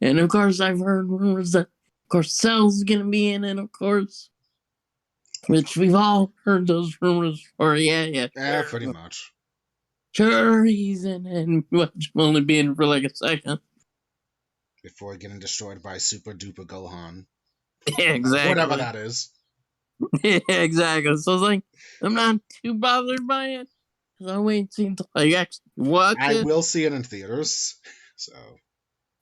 of course I've heard rumors that of course Cell's gonna be in it, of course. Which we've all heard those rumors for, yeah. Yeah, pretty much. Sure, he's in it, and watch him only be in for like a second. Before getting destroyed by Super Duper Gohan. Yeah, exactly. Whatever that is. Yeah, exactly. So it's like, I'm not too bothered by it. Because I wait until I actually watch it. I will see it in theaters. So.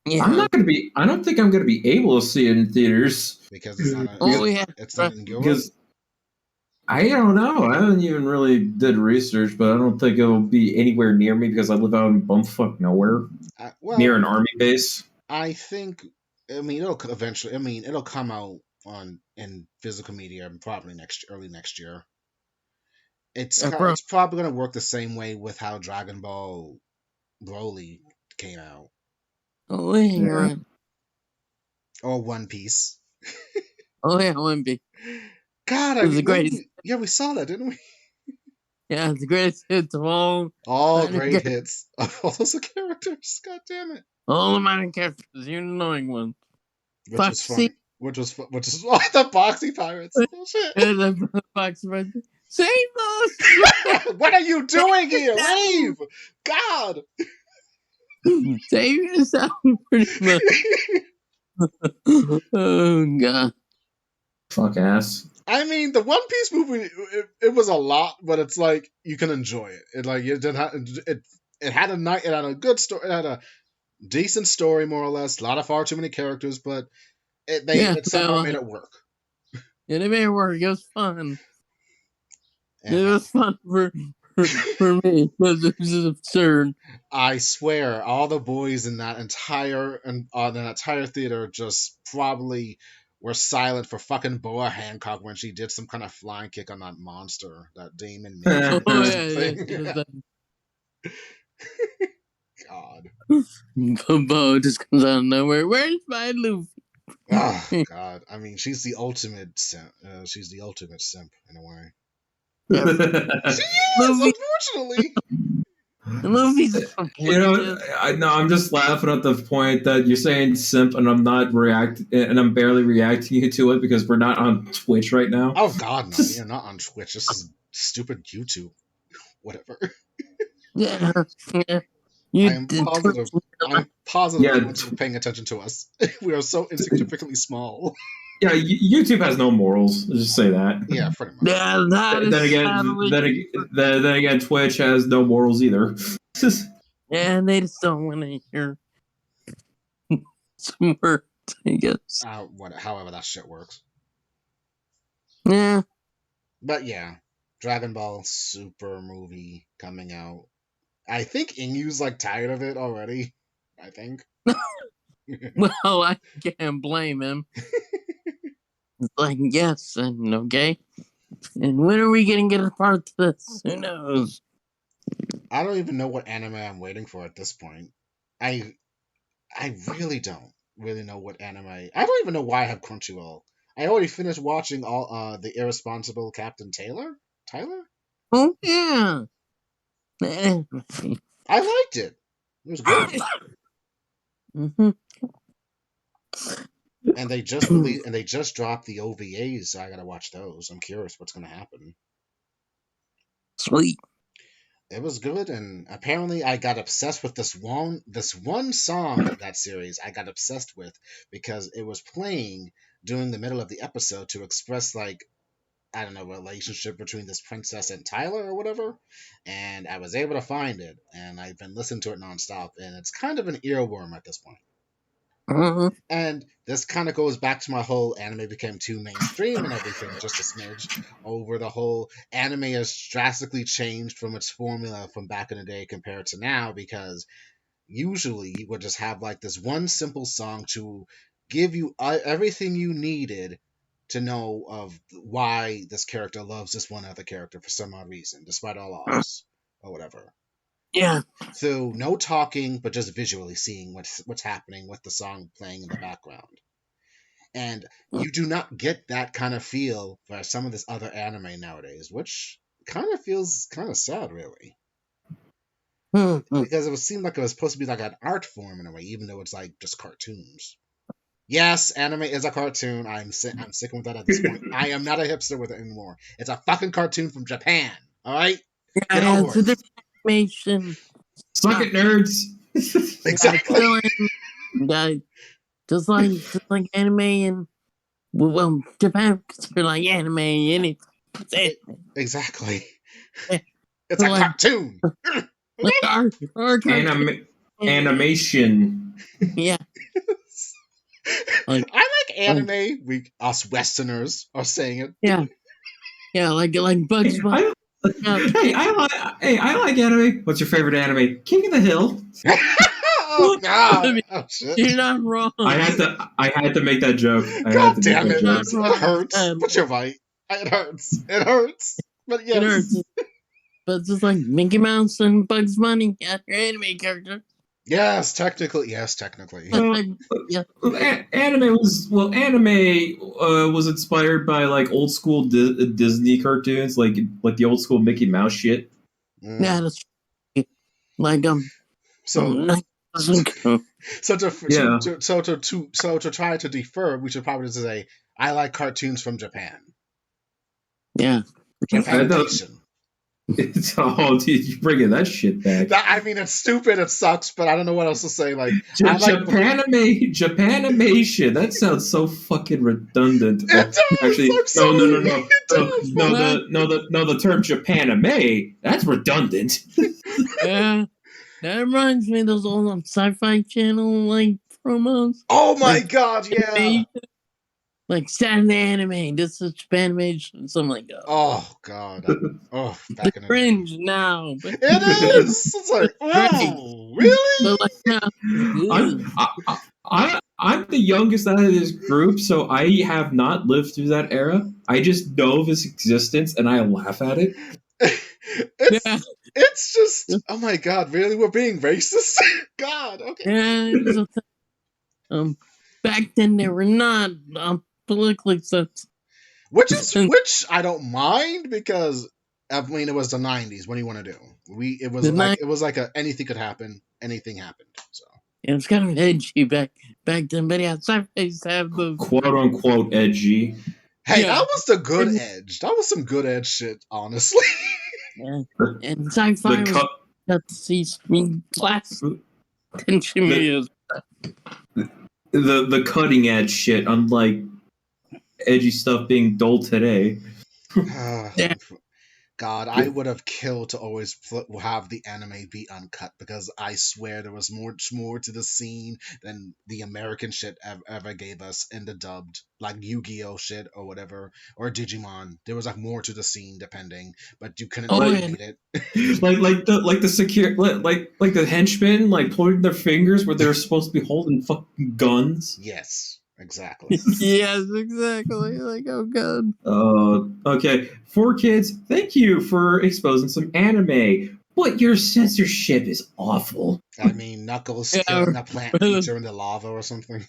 Yeah. I don't think I'm gonna be able to see it in theaters. Because it's not it's not in Europe. Because I don't know. I haven't even really did research, but I don't think it'll be anywhere near me because I live out in bumfuck nowhere, near an army base. I think. I mean, it'll eventually. I mean, it'll come out in physical media probably early next year. It's probably going to work the same way with how Dragon Ball Broly came out. Oh yeah. Or One Piece. Oh yeah, One Piece. God, it was the greatest. We saw that, didn't we? Yeah, the greatest hits of all. All great hits of all those characters. God damn it! All the minor characters, you annoying ones. Which was funny. Which is the Boxy Pirates. Bullshit. The Boxy Pirates. Save us! What are you doing here? Leave! God! Save yourself, pretty much. Oh, God. Fuck ass. I mean, the One Piece movie, it was a lot, but it's like, you can enjoy it. It had a good story, it had a decent story, more or less, a lot of far too many characters, but it somehow made it work. Yeah, they made it work. It was fun. And it was fun for me because it was just absurd. I swear, all the boys in that entire theater just probably were silent for fucking Boa Hancock when she did some kind of flying kick on that monster, that Damon Mage or something. God. Bobo just comes out of nowhere. Where's my Luffy? Oh God! I mean, she's the ultimate simp. She's the ultimate simp in a way. Yeah. She is, unfortunately. Luffy's I'm just laughing at the point that you're saying simp, and I'm not and I'm barely reacting to it because we're not on Twitch right now. Oh God, no, you're not on Twitch. This is stupid YouTube. Whatever. Yeah. I'm positive no one's paying attention to us. We are so insignificantly small. Yeah, YouTube has no morals. Let's just say that. Yeah, pretty much. Yeah, then again, Twitch has no morals either. Yeah, they just don't want to hear some words, I guess. However that shit works. Yeah. But yeah, Dragon Ball Super movie coming out. I think Inyu's like tired of it already. I think. Well, I can't blame him. It's like, yes, and okay. And when are we going to get a part of this? Who knows? I don't even know what anime I'm waiting for at this point. I really don't really know what anime. I don't even know why I have Crunchyroll. I already finished watching all the Irresponsible Captain Tyler. Oh yeah. I liked it. It was good. Mm-hmm. And they just dropped the OVAs, so I gotta watch those. I'm curious what's gonna happen. Sweet. It was good, and apparently I got obsessed with this one song of that series. I got obsessed with because it was playing during the middle of the episode to express, like, I don't know, relationship between this princess and Tyler or whatever. And I was able to find it, and I've been listening to it nonstop, and it's kind of an earworm at this point. Uh-huh. And this kind of goes back to my whole anime became too mainstream and everything, just a smidge over the whole anime has drastically changed from its formula from back in the day compared to now, because usually you would just have like this one simple song to give you everything you needed to know of why this character loves this one other character for some odd reason, despite all odds or whatever. Yeah. So no talking, but just visually seeing what's happening with the song playing in the background. And you do not get that kind of feel for some of this other anime nowadays, which kind of feels kind of sad, really. Because it seemed like it was supposed to be like an art form in a way, even though it's like just cartoons. Yes, anime is a cartoon. I'm sticking with that at this point. I am not a hipster with it anymore. It's a fucking cartoon from Japan. All right. Yeah, it's a different animation. Suck it, nerds. Exactly. Just like anime and Japan consider like anime anything. Exactly. It's a cartoon. Like our animation. Yeah. I like anime. Us Westerners are saying it. Yeah. Yeah, like Bugs Bunny. I like anime. What's your favorite anime? King of the Hill. Oh God! Oh shit! You're not wrong. I had to make that joke. God damn it! It hurts. But you're right. It hurts. It hurts. But yes. It hurts. But it's just like Mickey Mouse and Bugs Bunny, your anime character. Yes, technically. Anime was inspired by like old school Disney cartoons, like the old school Mickey Mouse shit. Yeah, that's like So to try to defer, we should probably say I like cartoons from Japan. Yeah. Japanimation. Dude, you're bringing that shit back. I mean, it's stupid, it sucks, but I don't know what else to say. Like, Japanimation. That sounds so fucking redundant. It does. Actually, I'm sorry. The term Japanime. That's redundant. Yeah, that reminds me of those old Sci-Fi Channel like promos. Oh my god, yeah. Like Saturday Anime, this is Japanimation, something like that. Oh god. Back in the cringe now. But it is. It's like, oh, really? But I'm the youngest out of this group, so I have not lived through that era. I just know of its existence and I laugh at it. It's just, oh my god, really? We're being racist? God, okay. Yeah, back then they were not politically sensitive. Which I don't mind because I mean it was the 90s. What do you want to do? It was like anything could happen. Anything happened. So it was kind of edgy back then, but yeah, sci-fi have the quote unquote edgy. Hey, that was the good edge. That was some good edge shit, honestly. Yeah. And sci-fi was got to see some class tension videos. The cutting edge shit, unlike edgy stuff being dull today. Yeah. God, I would have killed to always have the anime be uncut because I swear there was much more to the scene than the American shit ever gave us in the dubbed, like Yu-Gi-Oh shit or whatever, or Digimon. There was like more to the scene depending, but you couldn't read it. like the henchmen like pointing their fingers where they're supposed to be holding fucking guns. Yes. Exactly. Yes, exactly. Like, oh god. Okay. 4Kids, thank you for exposing some anime, but your censorship is awful. I mean, Knuckles killing a plant creature in the lava or something.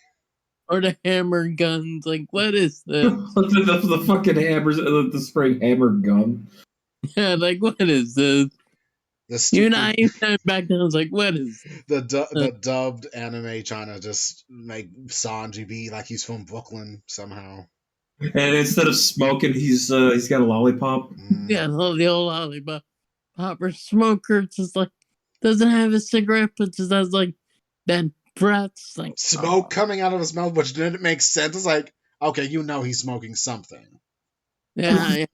Or the hammer guns. Like, what is this? the fucking hammers, the spring hammer gun. Yeah, like, what is this? You and I back then, I was like, what is the dubbed anime trying to just make Sanji be like he's from Brooklyn somehow. And instead of smoking, he's got a lollipop. Yeah, the old lollipop. Popper smoker just like doesn't have a cigarette, but just has like that breath, like smoke coming out of his mouth, which didn't make sense. It's like, okay, he's smoking something. Yeah.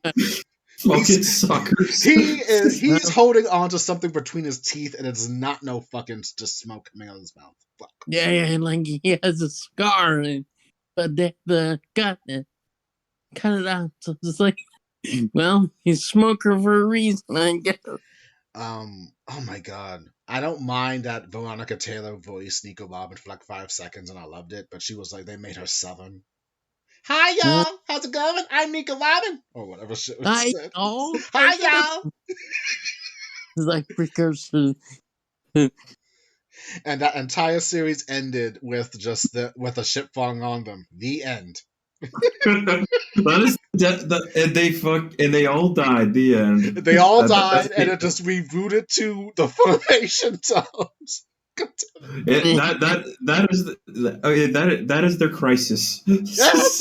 Fucking suckers. He's holding on to something between his teeth, and it's not no fucking just smoke coming out of his mouth. Fuck. Yeah, and like he has a scar, but the cut it out. So it's like, well, he's smoker for a reason, I guess. Oh my god, I don't mind that Veronica Taylor voiced Nico Bobbin for like 5 seconds, and I loved it. But she was like, they made her Southern. Hi y'all, how's it going? I'm Nico Bobbin, or whatever shit was said. Hi y'all. It's like precursor. And that entire series ended with with a ship falling on them. The end. And they all died. The end. They all died, and it just rebooted to the Formation tones. That is their crisis. Yes.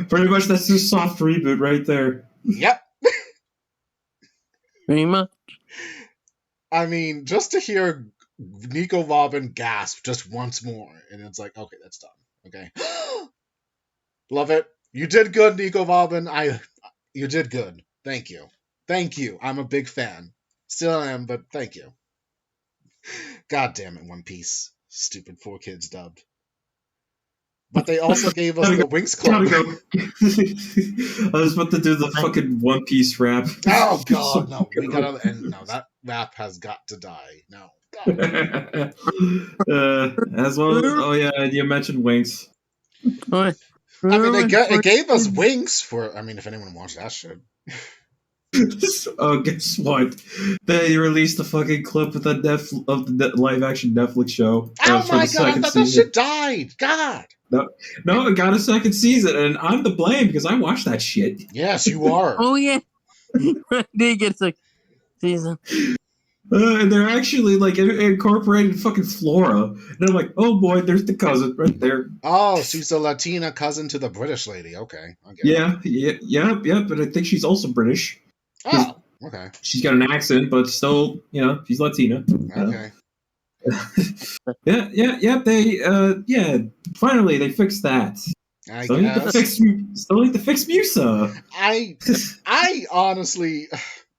Pretty much, that's their soft reboot right there. Yep. Pretty much. I mean, just to hear Nico Bobbin gasp just once more, and it's like, okay, that's done. Okay. Love it. You did good, Nico Bobbin. You did good. Thank you. I'm a big fan. Still am, but thank you. God damn it, One Piece. Stupid 4Kids dubbed. But they also gave us the Winx Club. I was about to do the fucking One Piece rap. Oh god, no. We gotta end. No, that rap has got to die. No. As well as, you mentioned Winx. I mean, it gave us Winx for, I mean, if anyone watched that shit. Oh, guess what? They released a fucking clip of the live action Netflix show. Oh my god, I thought that shit died. God. No, it got a second season, and I'm to blame because I watched that shit. Yes, you are. Oh yeah, did get a season. And they're actually like incorporated fucking Flora, and I'm like, oh boy, there's the cousin right there. Oh, she's a Latina cousin to the British lady. Okay, I get it. Yeah, but I think she's also British. Oh, okay. She's got an accent, but still, she's Latina. Okay. Yeah. Finally, they fixed that. I Still guess. need to fix Musa. I honestly,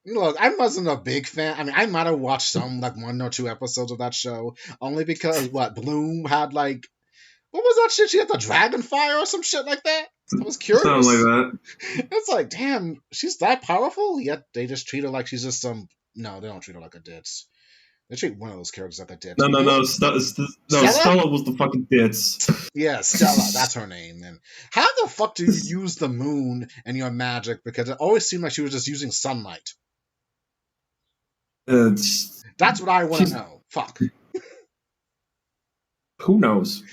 look, I wasn't a big fan. I mean, I might have watched some, like 1 or 2 episodes of that show, only because Bloom had like, what was that shit? She had the dragon fire or some shit like that. I was curious. Something like that. It's like, damn, she's that powerful? Yet they just treat her like she's just some. No, they don't treat her like a ditz. They treat one of those characters like a ditz. No. Stella was the fucking ditz. Yeah, Stella, that's her name. And how the fuck do you use the moon and your magic? Because it always seemed like she was just using sunlight. That's what I want to know. Fuck. Who knows?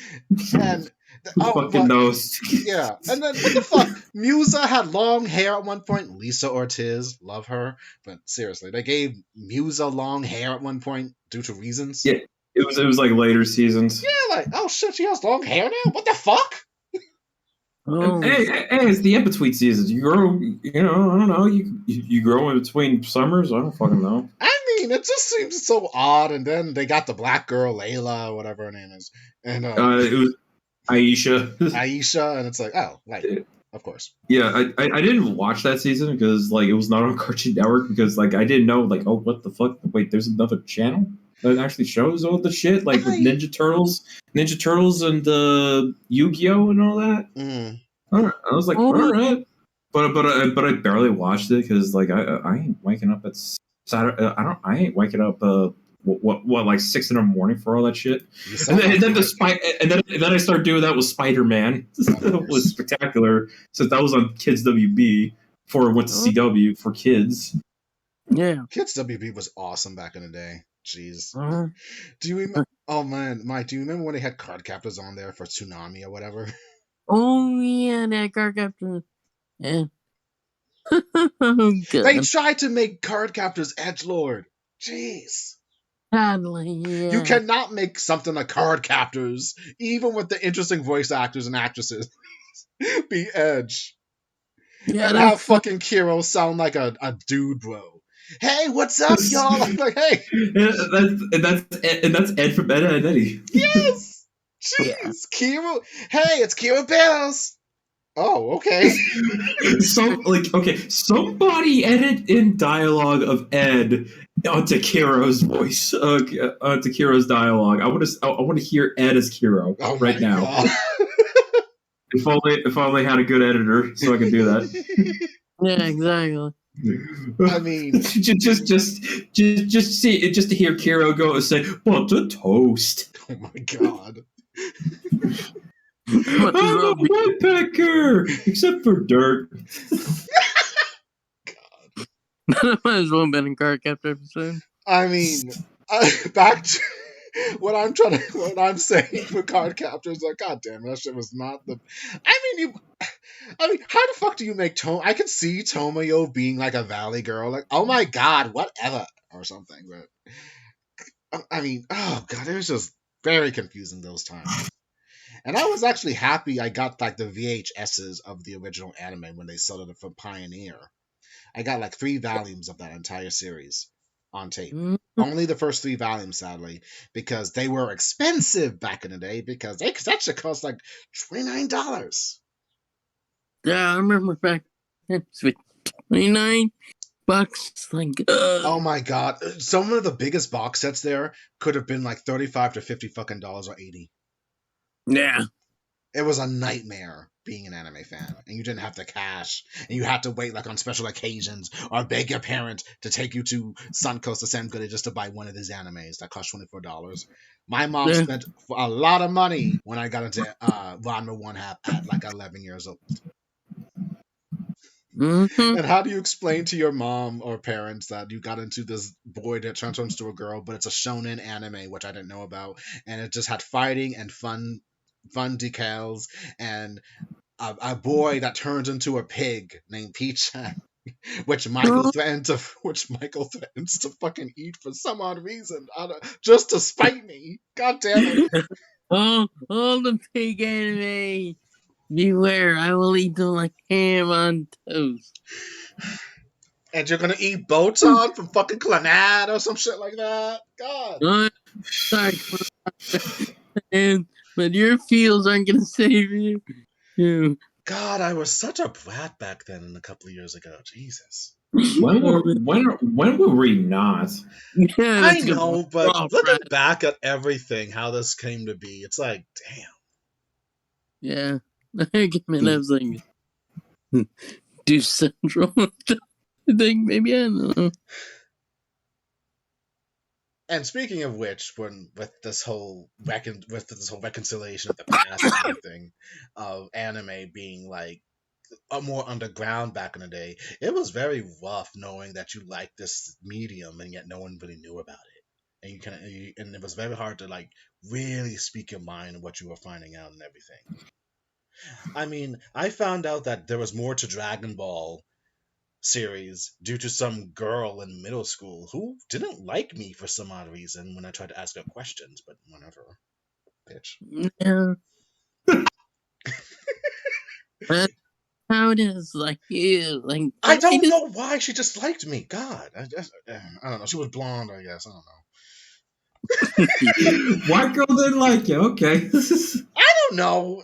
And Who fucking knows? Yeah, and then what the fuck? Musa had long hair at one point. Lisa Ortiz, love her, but seriously, they gave Musa long hair at one point due to reasons. Yeah, it was like later seasons. Yeah, like, oh shit, she has long hair now. What the fuck? Oh. Hey, it's the in between seasons. You grow, I don't know. You grow in between summers. I don't fucking know. I mean, it just seems so odd. And then they got the black girl, Layla, or whatever her name is, and it was Aisha. Aisha, and it's like, oh, right, of course. Yeah, I didn't watch that season because like it was not on Cartoon Network because like I didn't know like, oh, what the fuck? Wait, there's another channel that actually shows all the shit like with Ninja Turtles and Yu-Gi-Oh and all that. All right. I was like, all right, but I barely watched it because like I ain't waking up at Saturday. I ain't waking up what like 6 a.m. for all that shit. And then I started doing that with Spider-Man. That was spectacular since that was on Kids WB before it went to CW for kids. Yeah, Kids WB was awesome back in the day. Jeez. Do you remember? Oh man, Mike, do you remember when they had card captors on there for Tsunami or whatever? Oh yeah, that card captor. Yeah. They tried to make card captors edgelord. Jeez. Sadly, yeah. You cannot make something like card captors, even with the interesting voice actors and actresses, be edge. Yeah, and have fucking Kiro sound like a dude, bro. Hey, what's up, y'all? Like, hey. And that's Ed from Ed, Ed, Eddie. Yes. Jeez, yeah. Kiro. Hey, it's Kiro Bells. Oh, okay. Somebody edit in dialogue of Ed onto Kiro's voice, onto Kiro's dialogue. I want to hear Ed as Kiro right now. If only had a good editor, so I could do that. Yeah, exactly. I mean, just to hear Kiro go and say, "What a toast!" Oh my god. I'm a woodpecker, except for dirt. God. That might as well have been a card captor episode. I mean, back to what I'm saying for card captors. Like, god damn, that shit was not the. I mean, how the fuck do you make I could see Tomoyo being like a valley girl, like, oh my god, whatever, or something. But I mean, oh god, it was just very confusing those times. And I was actually happy I got like the VHSs of the original anime when they sold it from Pioneer. I got like 3 volumes of that entire series on tape. Only the first 3 volumes, sadly, because they were expensive back in the day. Because that should cost like $29. Yeah, I remember back then. $29. Like, oh my god, some of the biggest box sets there could have been like $35 to $50 fucking dollars or $80. Yeah. It was a nightmare being an anime fan, and you didn't have the cash, and you had to wait like on special occasions or beg your parent to take you to Suncoast or Sam Goody just to buy one of these animes that cost $24. My mom spent a lot of money when I got into Ranma 1 Half at like 11 years old. Mm-hmm. And how do you explain to your mom or parents that you got into this boy that transforms to a girl, but it's a shonen anime, which I didn't know about, and it just had fighting and fun decals and a boy that turns into a pig named Peach? which Michael threatens to fucking eat for some odd reason, just to spite me. God damn it! all the pig anime. Beware, I will eat them like ham on toast. And you're gonna eat Botan from fucking Clannad or some shit like that? God. Sorry, but your fields aren't gonna save you. God, I was such a brat back then and a couple of years ago. Jesus. When were we not? Yeah, I know, but looking back at everything, how this came to be, it's like, damn. Yeah. I was like, do Central. I think maybe, I don't know. And speaking of which, with this whole reconciliation of the past and everything, of anime being like more underground back in the day, it was very rough knowing that you liked this medium and yet no one really knew about it, and it was very hard to like really speak your mind and what you were finding out and everything. I mean, I found out that there was more to Dragon Ball series due to some girl in middle school who didn't like me for some odd reason when I tried to ask her questions, but whatever. Bitch. Yeah. That's how it is. Like, you. Like, I don't know why she just liked me. God. I don't know. She was blonde, I guess. I don't know. White girl didn't like you. Okay. I don't know.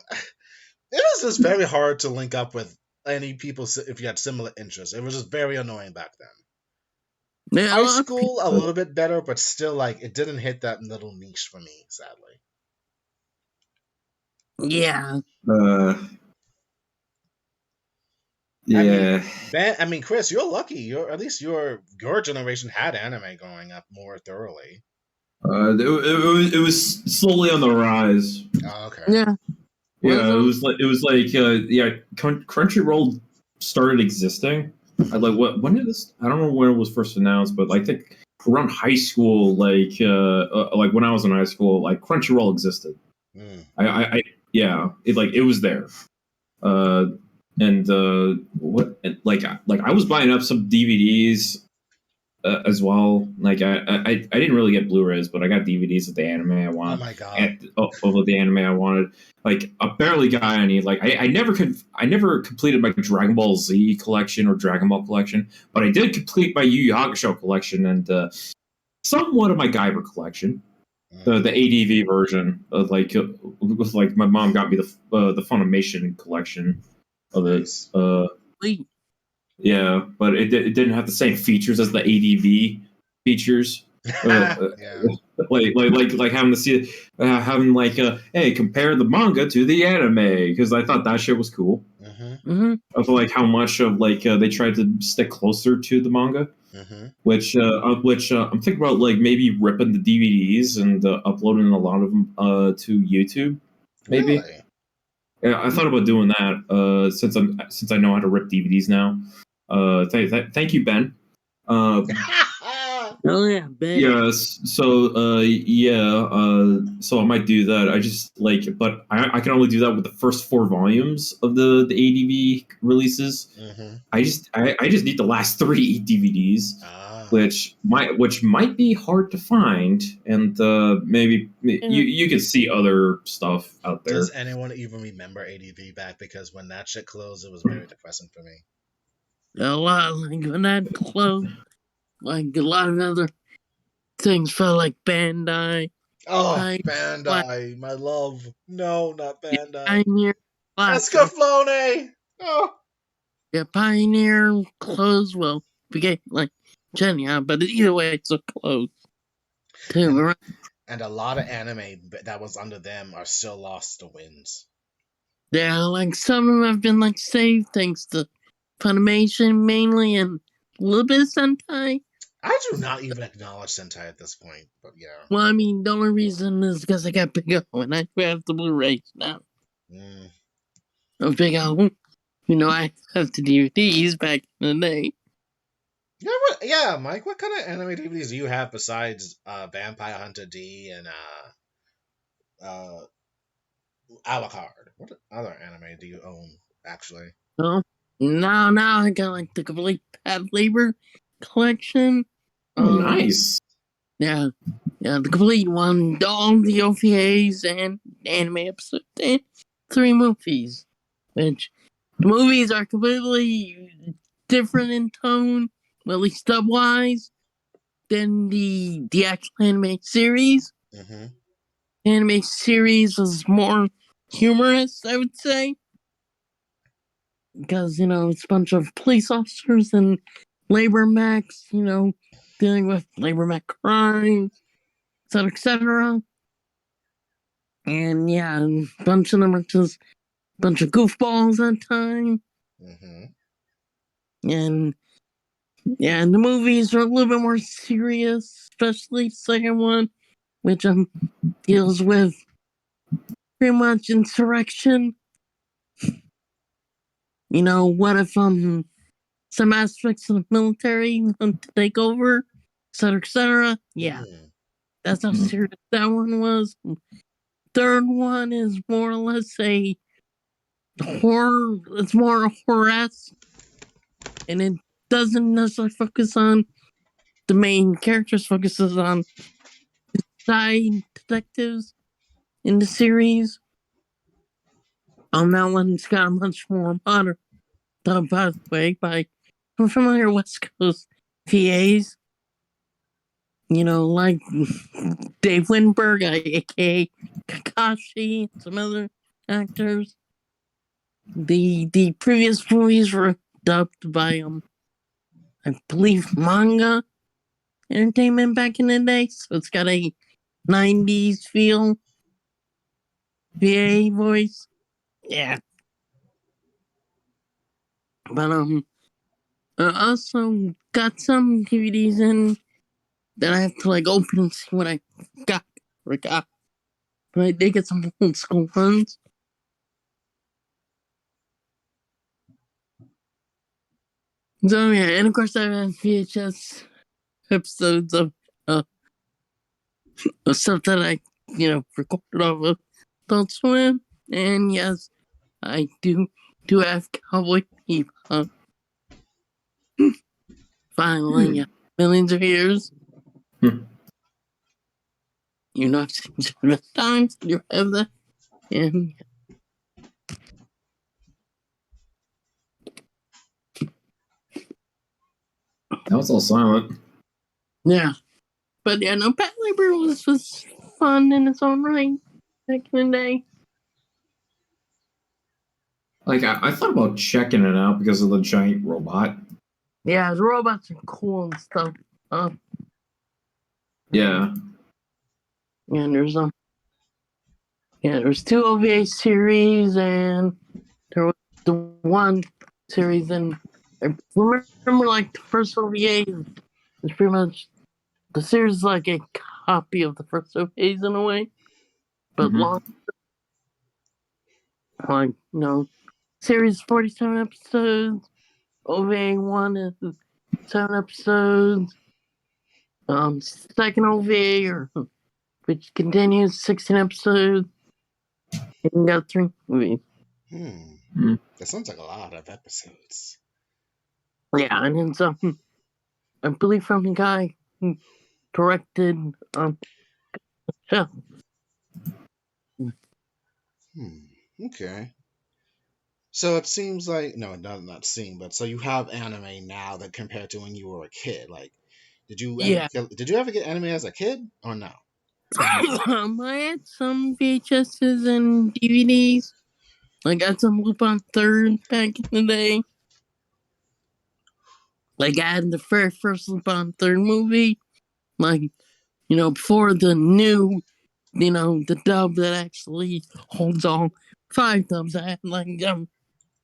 It was just very hard to link up with any people if you had similar interests. It was just very annoying back then. Yeah, High school, a little bit better, but still, like, it didn't hit that little niche for me, sadly. Yeah. Yeah. I mean, Chris, you're lucky. At least your generation had anime growing up more thoroughly. It was slowly on the rise. Oh, okay. Yeah. Yeah, it was like Crunchyroll started existing. When did this? I don't know when it was first announced, but I think around high school, like when I was in high school, like Crunchyroll existed. It was there. I was buying up some DVDs as well. Like I didn't really get Blu-rays, but I got DVDs of the anime I wanted. Oh my god! Of the anime I wanted. Like I barely got any. Like I never completed my Dragon Ball Z collection or Dragon Ball collection, but I did complete my Yu Yu Hakusho collection and somewhat of my Guyver collection. The ADV version of with like my mom got me the Funimation collection of it. Yeah, but it didn't have the same features as the ADV features. Yeah. like having to see hey, compare the manga to the anime, because I thought that shit was cool. Of like how much of they tried to stick closer to the manga, which I'm thinking about like maybe ripping the DVDs and uploading a lot of them to YouTube, maybe. Really? Yeah, I thought about doing that since I know how to rip DVDs now. Thank you, Ben. Oh yeah, Ben. Yes. So so I might do that. I just but I can only do that with the first 4 volumes of the ADV releases. I just need the last 3 DVDs, which might be hard to find, and maybe you can see other stuff out there. Does anyone even remember ADV back? Because when that shit closed, it was very depressing for me. A lot, like when that closed, like a lot of other things felt like Bandai. Oh, Bandai, my love. No, not Bandai. Pioneer. Escaflowne! Oh. Yeah, Pioneer closed. Well, became like Genya, but either way, it's a close. And a lot of anime that was under them are still lost to winds. Yeah, like some of them have been like saved thanks to Funimation mainly, and a little bit of Sentai. I do not even acknowledge Sentai at this point, but yeah. Well, I mean, the only reason is because I got Big O, and I have the Blu-rays now. Oh, Big O. I have the DVDs back in the day. Yeah, Mike, what kind of anime DVDs do you have besides Vampire Hunter D and Alucard? What other anime do you own, actually? Oh, Now I got like the complete Pad Labor collection. Nice. Yeah, the complete one, all the OVAs and anime episodes, and 3 movies. Which the movies are completely different in tone, well, at least dub-wise, than the actual anime series. Mm-hmm. Anime series is more humorous, I would say. Because, it's a bunch of police officers and labor mechs, dealing with labor mech crimes, etc. And yeah, a bunch of them are just a bunch of goofballs at time. Mm-hmm. And yeah, and the movies are a little bit more serious, especially the second one, which deals with pretty much insurrection. What if some aspects of the military want to take over, etc. Yeah, that's how serious that one was. Third one is more or less a horror. It's more a horror-esque, and it doesn't necessarily focus on the main characters. Focuses on side detectives in the series. That one's got a much more modern done, by the way, by some familiar West Coast VAs. Like Dave Winberg, aka Kakashi, and some other actors. The previous movies were dubbed by I believe Manga Entertainment back in the day, so it's got a 90s feel. VA voice. Yeah. But I also got some DVDs in that I have to open and see what I got. But I did get some old school ones. So yeah, and of course I have VHS episodes of stuff that I recorded off of Adult Swim. And yes, I do have Cowboy Bebop. Finally, millions of years. I've seen it several times. You have that. And That was all silent. yeah. But yeah, no, Pet Labor was fun in its own right back in the day. I thought about checking it out because of the giant robot. Yeah, the robots are cool and stuff. Yeah. And there's 2 OVA series, and there was the one series, and I remember the first OVA is pretty much the series is like a copy of the first OVAs in a way, but long. Series 47 episodes. OVA 1 is 7 episodes. Second OVA, which continues, 16 episodes. And you got 3 movies. That sounds like a lot of episodes. Yeah, and it's I believe from the guy who directed yeah. Okay. So it seems like not seem, but so you have anime now that compared to when you were a kid. Did you ever get anime as a kid or no? I had some VHSs and DVDs. I got some Lupin Third back in the day. I had the very first Lupin Third movie. Before the new, the dub that actually holds all 5 dubs. I had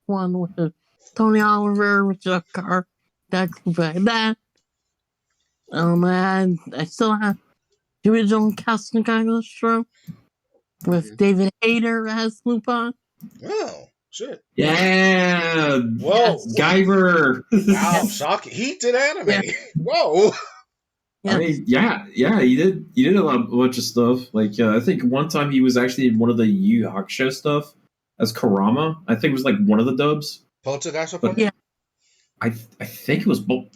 one with Tony Oliver, with Chuck Carr, that group like that. I still have the original Castle Cagliostro with David Hayter as Lupin. Oh, shit. Yeah. Whoa. Yes. Guyver. Wow, shocking. He did anime. Yeah. Whoa. I mean, yeah, he did a bunch of stuff. I think one time he was actually in one of the Yu Hakusho stuff as Kurama. I think it was one of the dubs. Poltergeist But Report? Yeah. I think it was both.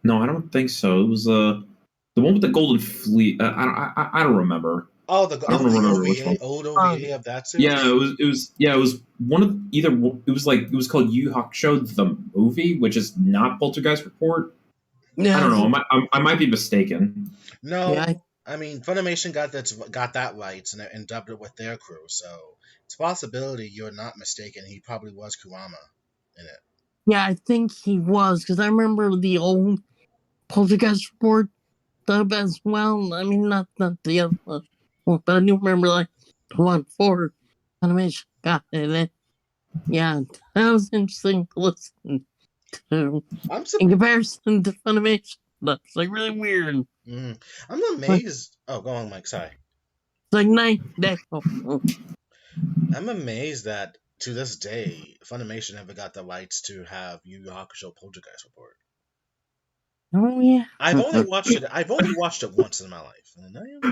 No, I don't think so. It was the one with the golden fleet. I don't remember. Oh, I don't remember which one. old OVA of that series? Yeah, it was one of either. It was called Yu Hakusho the movie, which is not Poltergeist Report. Yeah. I don't know. I might be mistaken. No, Yeah. I mean Funimation got that right and dubbed it with their crew, so it's a possibility you're not mistaken. He probably was Kurama in it. Yeah, I think he was, because I remember the old Poltergeist Report dub as well. I mean, not the other one, but I do remember like the one for animation. Got it. And yeah, that was interesting to listen to. In comparison to Funimation, that's like really weird. I'm amazed. Oh, go on, Mike. Sorry. It's like night day. I'm amazed that to this day, Funimation never got the rights to have Yu Yu Hakusho Poltergeist Report. Oh yeah. I've only watched it once in my life.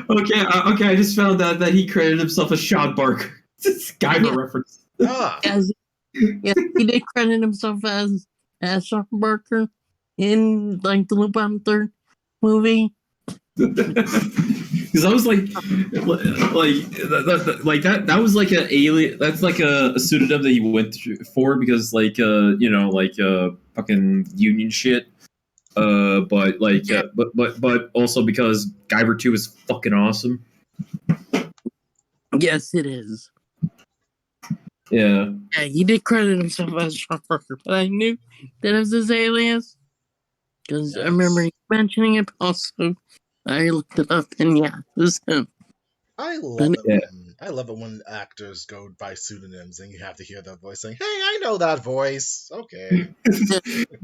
Okay, I just found out that he credited himself as Sean Barker. It's a Guyver reference. Yes, he did credit himself as Sean Barker in like the Lupin Third movie. Because I was like that was like an alien. That's like a pseudonym that he went for because fucking union shit. But also because Guyver 2 is fucking awesome. Yes, it is. Yeah. Yeah, he did credit himself as Sean Parker, but I knew that it was his alias because I remember mentioning it. Also, I looked it up, and yeah, it was him. I love it when actors go by pseudonyms and you have to hear their voice saying, "Hey, I know that voice." Okay.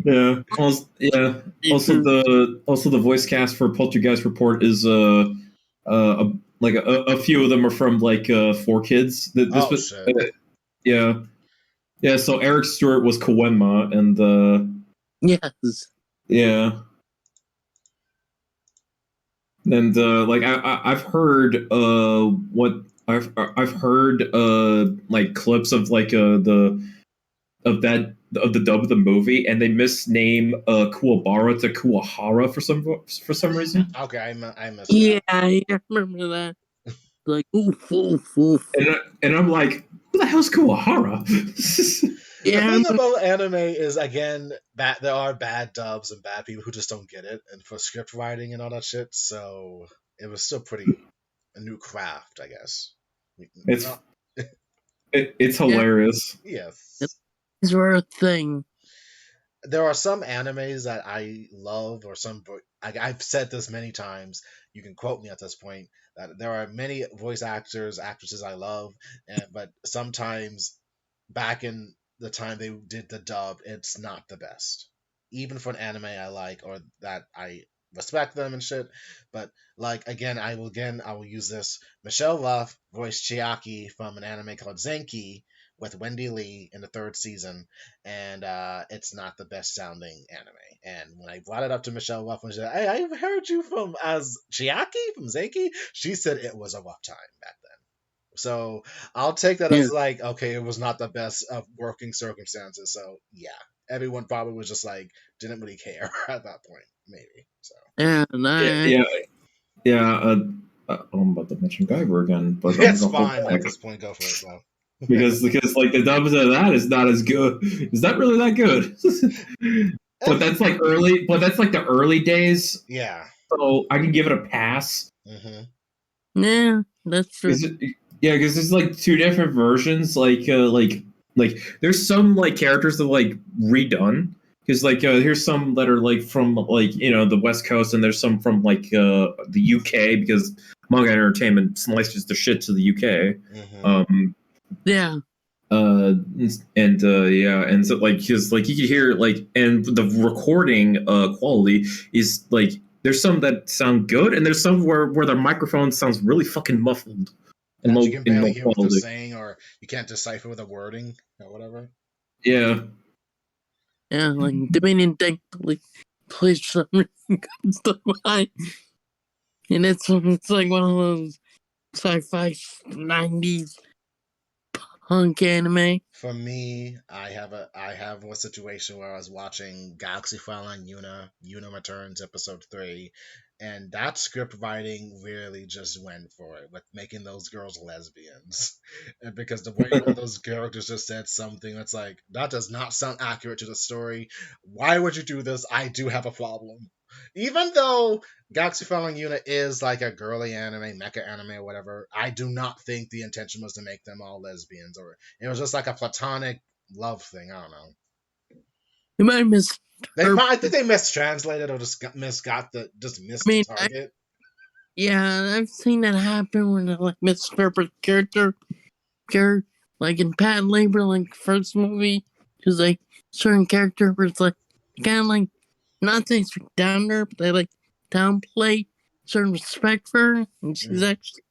Yeah. Also, the voice cast for Poltergeist Report is a few of them are from like 4Kids. Shit. Yeah. So Eric Stewart was Koenma, and yes, yeah. And I've heard I've heard like clips of like the dub of the movie, and they misname Kuwabara to Kuwahara for some reason. Okay, I missed that. I remember that. Like oof. And I'm like, who the hell's Kuwahara? The thing about anime is, again, that there are bad dubs and bad people who just don't get it, and for script writing and all that shit. So it was still a new craft, I guess. It's hilarious. Yes, it's a thing. There are some animes that I love, or I've said this many times. You can quote me at this point that there are many voice actresses I love, but sometimes back in the time they did the dub, it's not the best. Even for an anime I like or that I respect them and shit. But like I will use this. Michelle Luff voiced Chiaki from an anime called Zenki with Wendy Lee in the 3rd season, and it's not the best sounding anime. And when I brought it up to Michelle Luff, when she said, "Hey, I heard you from as Chiaki from Zenki," she said it was a rough time back then. So I'll take that as like, okay, it was not the best of working circumstances. So yeah, everyone probably was just like didn't really care at that point, maybe. So I'm about to mention Guyver again, but it's fine at this point. Go for it, bro. because like the dubs of that is not as good. It's not really that good. But that's like early. But that's like the early days. Yeah. So I can give it a pass. Mm-hmm. Yeah, that's true. Because there's like 2 different versions. Like there's some like characters that like redone. Because like here's some that are like from like the West Coast, and there's some from like the UK because Manga Entertainment slices the shit to the UK. Mm-hmm. And so like because like you could hear like, and the recording quality is like there's some that sound good, and there's some where the microphone sounds really fucking muffled. And you can barely hear what they're saying, or you can't decipher the wording or whatever. Yeah. Yeah, like Dominion thankfully plays some stuff behind. And it's like one of those sci-fi 90s hunk anime. For me, I have a situation where I was watching Galaxy Frontline Una Returns episode 3, and that script writing really just went for it with making those girls lesbians. And because the way one of those characters just said something that's like, that does not sound accurate to the story. Why would you do this? I do have a problem. Even though Galaxy Frontline Una is like a girly anime, mecha anime, or whatever, I do not think the intention was to make them all lesbians, or it was just like a platonic love thing. I don't know. You might miss. I think they mistranslated or just missed the target. Yeah, I've seen that happen when they like misinterpret character, like in Pat Labor, like first movie, because like certain character was like kind of like not saying down there, but they like downplay certain respect for her, and she's actually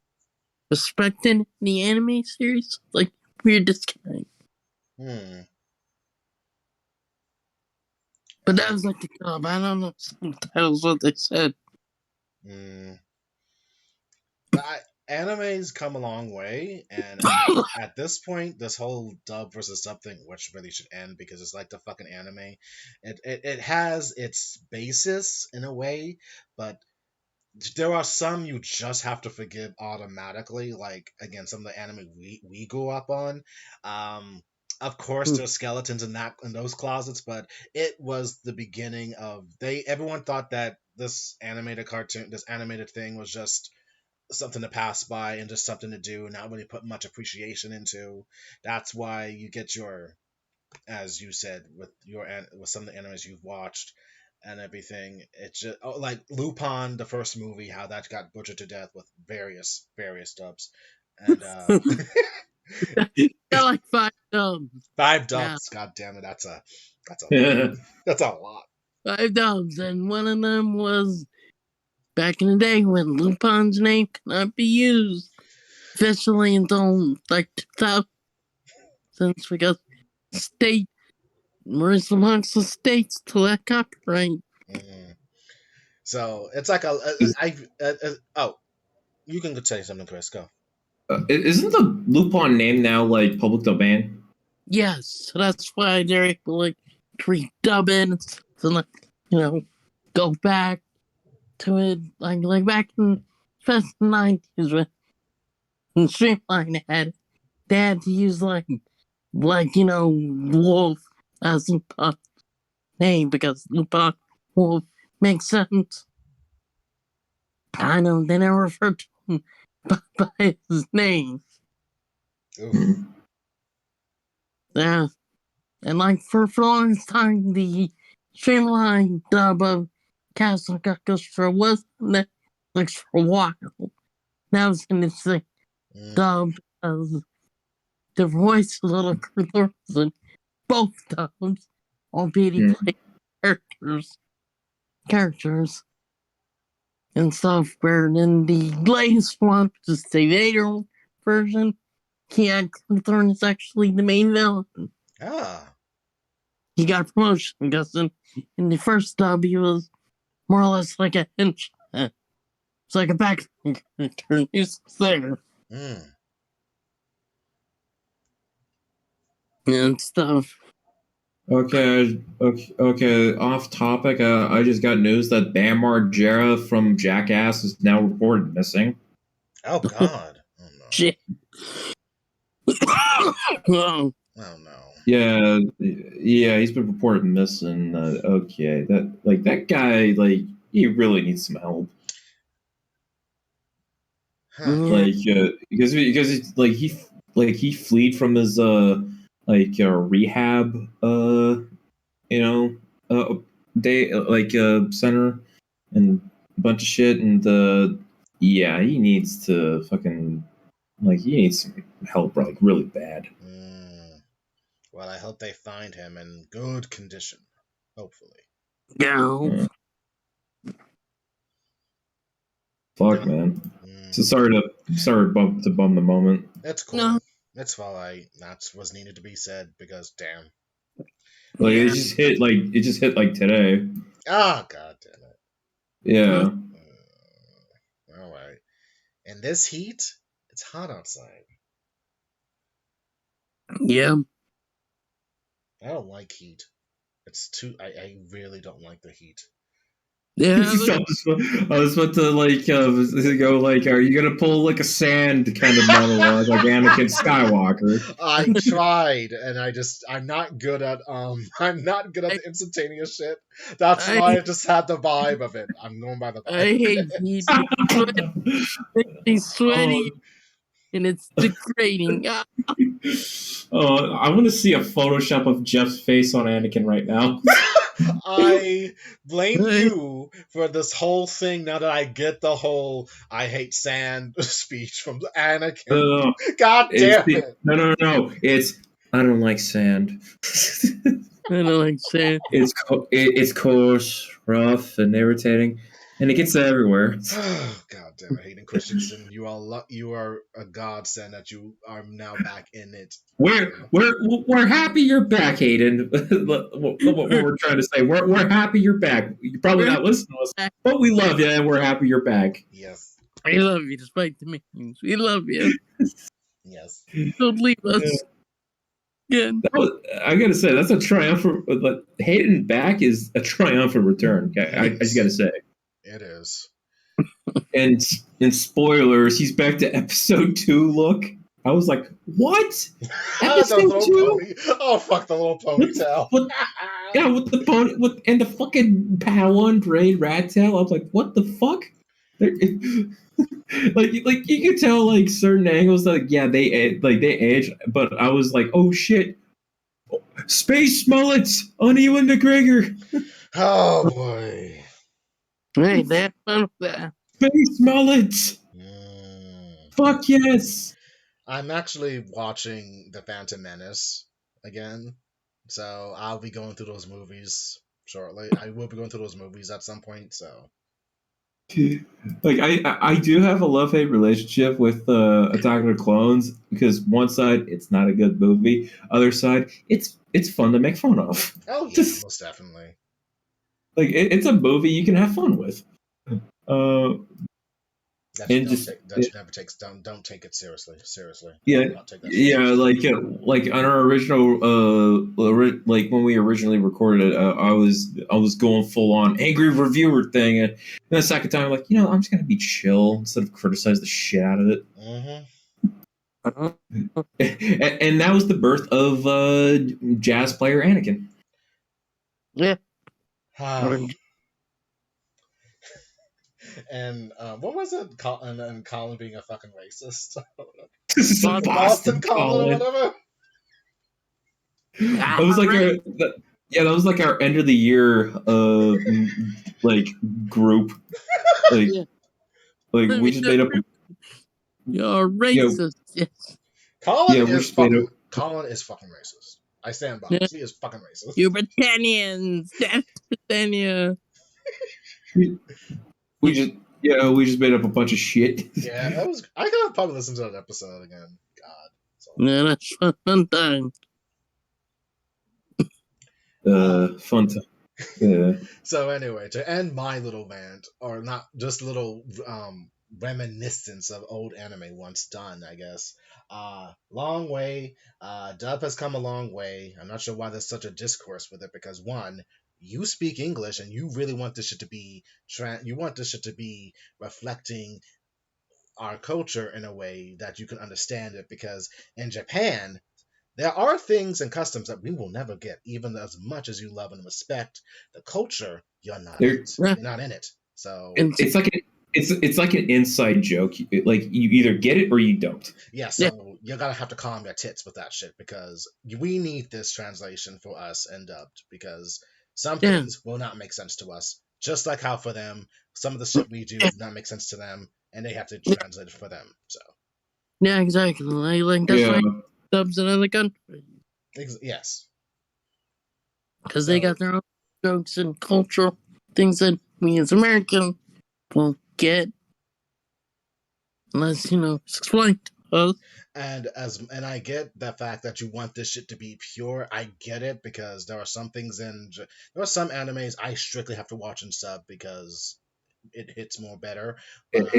respected in the anime series. Like weird disconnect. But that was like the club. I don't know that was what they said. Anime's come a long way, and at this point, this whole dub versus sub thing, which really should end because it's like the fucking anime. It has its basis in a way, but there are some you just have to forgive automatically. Like again, some of the anime we grew up on. Of course, there's skeletons in those closets, but it was the beginning of everyone thought that this animated thing was just something to pass by and just something to do, not really put much appreciation into. That's why you get your, as you said, with some of the animes you've watched and everything. It's just like Lupin, the first movie, how that got butchered to death with various dubs, and got like 5 dubs. 5 dubs. God damn it, that's a that's a lot. 5 dubs, and one of them was back in the day when Lupin's name could not be used officially until like 2000, since because state Marissa amongst the states to that copyright. So it's like you can say something, Chris. Go. Isn't the Lupin name now like public domain? Yes, so that's why they're able to like redub it and like go back to it like back in the 90s when Streamline they had to use like Wolf as Lupin's name because Lupin Wolf makes sense. I know they never referred to him by his name. Yeah. And like for the longest time, the streamlined dub of Castle Orchestra was Netflix for a while. Now it's in its dub as the voice of little Chris in both dubs, albeit he played characters and stuff. Where in the latest one, which is the later version, Thorne is actually the main villain. He got a promotion because in the first dub he was more or less like a henchman. It's like a back character. He's there. And stuff. Okay. Off topic. I just got news that Bam Margera from Jackass is now reported missing. Oh God! Oh no! Shit. Oh no! Yeah, he's been reported missing. Okay, that guy, he really needs some help. Because he fled from his rehab center and a bunch of shit, and he needs to fucking he needs some help really bad. Well, I hope they find him in good condition. Hopefully. Yeah. Fuck, man. So sorry to bum the moment. It's cool. No. It's all right. That's what's needed to be said because damn. It just hit today. Oh God damn it. Yeah. All right. In this heat, it's hot outside. Yeah. I don't like heat. It's too. I really don't like the heat. Yeah. I was about to go are you gonna pull like a sand kind of monologue like Anakin Skywalker? I tried, and I'm not good at I'm not good at the instantaneous shit. That's why I just had the vibe of it. I'm going by the vibe. I hate heat. It's sweaty, and it's degrading. I want to see a Photoshop of Jeff's face on Anakin right now. I blame you for this whole thing now that I get the whole I hate sand speech from Anakin. God damn it. No. It's I don't like sand. I don't like sand. It's coarse, rough, and irritating, and it gets everywhere. God damn it, Hayden Christensen, you are a godsend that you are now back in it. We're happy you're back, Hayden. what we're trying to say, we're happy you're back. You're probably not listening to us, but we love you and we're happy you're back. Yes, we love you despite the memes. We love you. Yes, don't leave us. Again. I gotta say that's a triumphant. Hayden back is a triumphant return. I just gotta say. It is. And in spoilers, he's back to episode 2. Look, I was like, what? Episode 2? Oh fuck, the little ponytail. Yeah, with the pony, and the fucking Padawan braid rat tail. I was like, what the fuck? like you can tell like certain angles they age, but I was like, oh shit, space mullets on Ewan McGregor. Oh boy. Hey, that's fun with that. Space mullets. Fuck yes. I'm actually watching The Phantom Menace again, so I'll be going through those movies shortly. I will be going through those movies at some point, so. Like I do have a love-hate relationship with Attack of the Clones, because one side it's not a good movie, other side it's fun to make fun of. Oh yeah, most definitely. Like it's a movie you can have fun with. Don't take it seriously. Seriously. Yeah, like on our original like when we originally recorded it, I was going full on angry reviewer thing, and then the second time I'm like, I'm just gonna be chill instead of criticize the shit out of it. And that was the birth of jazz player Anakin. Yeah. And what was it? And Colin being a fucking racist. Boston Colin or whatever. That was that was like our end of the year like group. Like, we just made up. You're racist. Yes. Colin is fucking racist. I stand by. He is fucking racist. You Britannians, death to Britannia. We just made up a bunch of shit. Yeah, I gotta probably listen to that episode again. God. Yeah, that's fun time. Fun time. Yeah. So anyway, to end my little rant, or not just little reminiscence of old anime once done, I guess. Long way. Dub has come a long way. I'm not sure why there's such a discourse with it, because one, you speak English and you really want this shit to be reflecting our culture in a way that you can understand it, because in Japan there are things and customs that we will never get, even as much as you love and respect the culture. You're not in it. So it's like an inside joke. Like you either get it or you don't. Yeah, so you gotta have to calm your tits with that shit, because we need this translation for us and dubbed, because some things will not make sense to us. Just like how for them, some of the shit we do does not make sense to them, and they have to translate it for them. So. Yeah, exactly. Like that's why dubs in other countries. Yes. Because they got their own jokes and cultural things that we as Americans won't get unless it's explained to us. And I get the fact that you want this shit to be pure. I get it, because there are some things there are some animes I strictly have to watch in sub because it hits more better. But,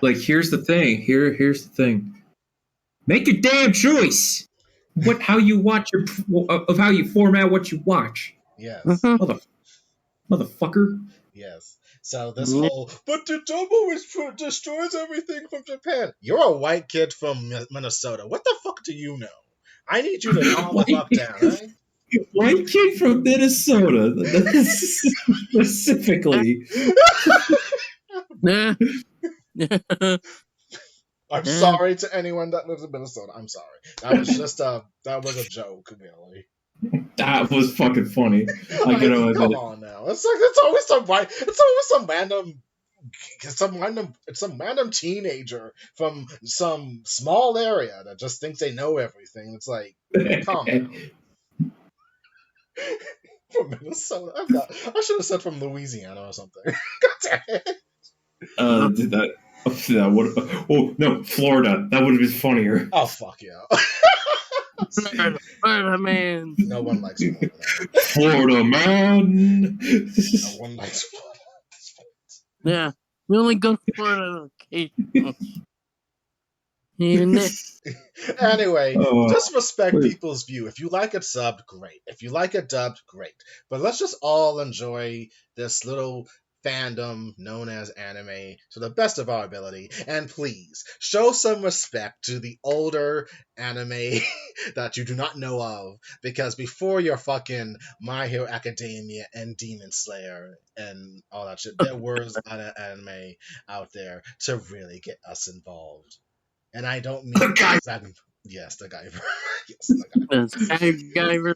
like here's the thing. Here's the thing. Make your damn choice. how you watch of how you format what you watch. Yes. Motherfucker. Yes. So this whole, but the double destroys everything from Japan. You're a white kid from Minnesota. What the fuck do you know? I need you to calm the fuck down, right? White kid from Minnesota, specifically. I'm sorry to anyone that lives in Minnesota. I'm sorry. That was just that was a joke, really. That was fucking funny. Come on now. It's always some random teenager from some small area that just thinks they know everything. It's like, calm down. From Minnesota. I should have said from Louisiana or something. God damn it. Oh no, Florida. That would have been funnier. Oh fuck yeah. Florida man. No one likes Florida. Florida man. No one likes Florida. Yeah, we only go to Florida. Okay. Anyway, just respect people's view. If you like it subbed, great. If you like it dubbed, great. But let's just all enjoy this little fandom known as anime to the best of our ability. And please, show some respect to the older anime that you do not know of. Because before your fucking My Hero Academia and Demon Slayer and all that shit, there was an anime out there to really get us involved. And I don't mean Dragon. Yes, the Guyver. Yes, the Guyver.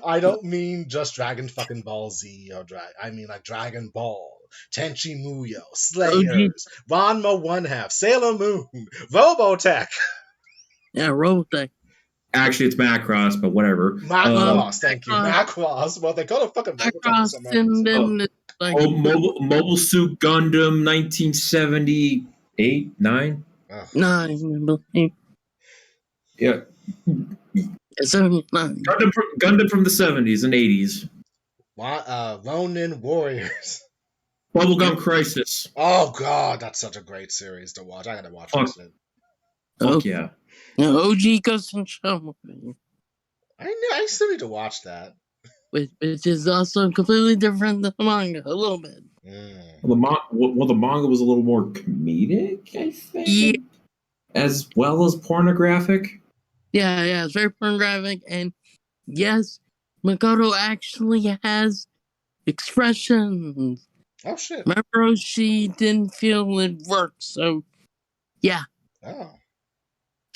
I don't mean just Dragon fucking Ball Z or I mean like Dragon Ball, Tenchi Muyo, Slayers, Ranma One Half, Sailor Moon, Robotech. Yeah, Robotech. Actually, it's Macross, but whatever. Macross, thank you, Macross. Well, they call it fucking Macross, and then like Mobile Suit Gundam, 1978, 9. Nine, Yeah. 79. Gundam from the 70s and 80s. Ronin Warriors. Bubblegum Crisis. Oh god, that's such a great series to watch. I gotta watch this. Fuck yeah. OG Ghost and Shell. I still need to watch that. Which is also completely different than the manga, a little bit. Well, the manga was a little more comedic, I think. Yeah. As well as pornographic. Yeah, it's very pornographic, and yes, Makoto actually has expressions. Oh shit! Remember, she didn't feel it worked, so yeah. Oh.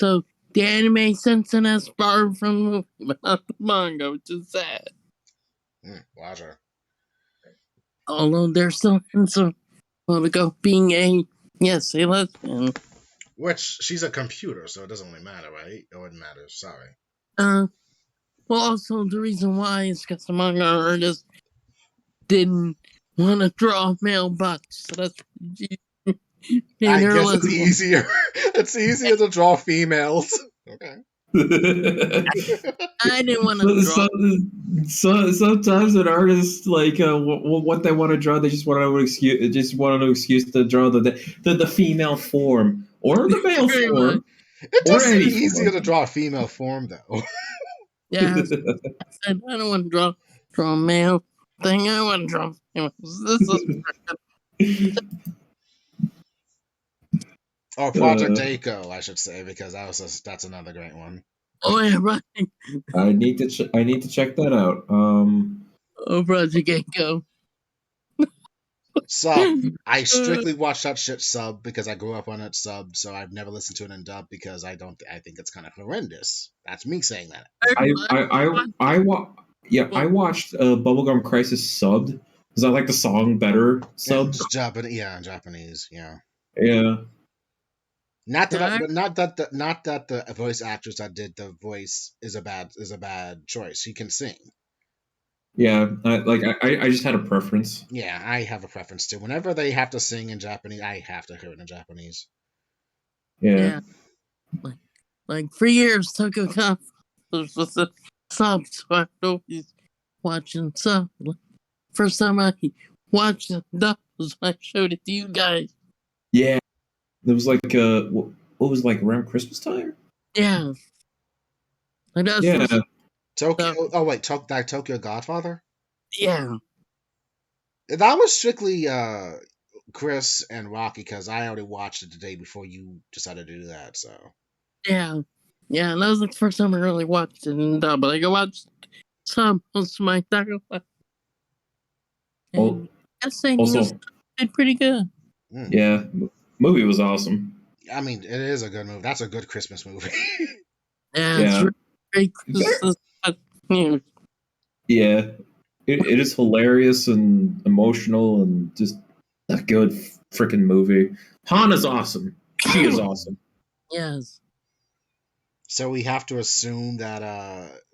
So the anime sensing has borrowed from the movie, but not the manga, which is sad. Roger. Although there's still hints of Makoto being a lesbian. Which, she's a computer, so it doesn't really matter, right? It wouldn't matter, sorry. Well, also, the reason why is because the manga artist didn't want to draw male butts, so that's... I guess it's easier. It's easier to draw females. Okay. I didn't want to draw. Sometimes an artist, like, what they want to draw, they just want an excuse to draw the female form. Or the male form. It does seem easier to draw a female form, though. Yeah, I said I don't want to draw a male thing. I want to draw females. This is or Project Eiko, I should say, because that's another great one. Oh yeah, right. I need to check that out. Oh, Project Eiko. Sub. I strictly watch that shit sub because I grew up on it sub, so I've never listened to it in dub because I think it's kind of horrendous. That's me saying that. I watched Bubblegum Crisis subbed because I like the song better subbed. In Japanese, yeah. Yeah. Not that the voice actress that did the voice is a bad choice. He can sing. Yeah, I just had a preference. Yeah, I have a preference too. Whenever they have to sing in Japanese, I have to hear it in Japanese. Yeah. Like for years, Tokyo Cup was a sub, so I always watching sub. First time I watched it, that was when I showed it to you guys. Yeah, it was like what was like around Christmas time. Yeah. Like that's Yeah. Tokyo. Oh wait, that Tokyo Godfather. Yeah. That was strictly Chris and Rocky because I already watched it the day before you decided to do that. So Yeah. Yeah, and that was the first time I really watched it in dub. Like I watched some on my taco. And that saying was did pretty good. Yeah. Movie was awesome. I mean, it is a good movie. That's a good Christmas movie. Yeah, it's really great Christmas. Yeah. It is hilarious and emotional and just a good freaking movie. Han is awesome. She is awesome. Yes. So we have to assume that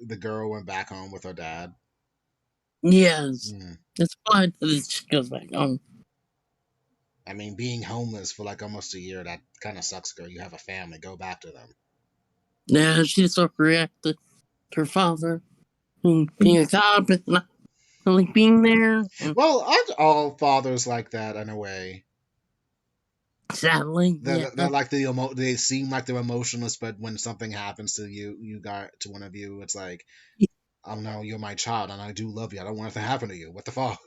the girl went back home with her dad. Yes. It's fine that she goes back home. I mean, being homeless for like almost a year, that kind of sucks, girl. You have a family. Go back to them. Yeah, she just overreacted to her father being a cop and not really being there. Well, aren't all fathers like that in a way? Sadly, they're like they seem like they're emotionless, but when something happens to to one of you, it's like, oh no, you're my child, and I do love you. I don't want it to happen to you. What the fuck?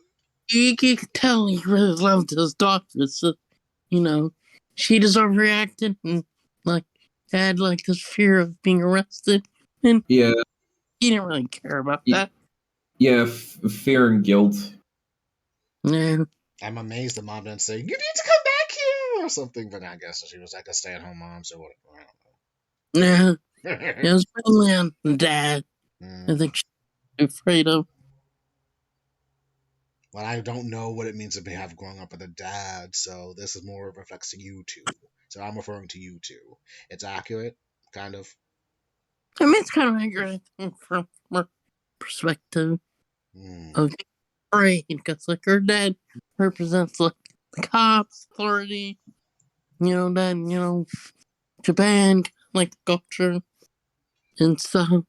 You could tell he really loved his daughter. So, she just overreacted and had like this fear of being arrested, and he didn't really care about that. Yeah, fear and guilt. Yeah. I'm amazed the mom didn't say, "You need to come back here" or something, but I guess she was like a stay-at-home mom, so whatever. Yeah. It was mainly on dad. I think she's afraid of. Well, I don't know what it means to have growing up with a dad, so this is more reflects you two. So I'm referring to you two. It's accurate, kind of. I mean, it's kind of accurate from her perspective of afraid, because like her dad represents like the cops, authority, then Japan, like culture and stuff.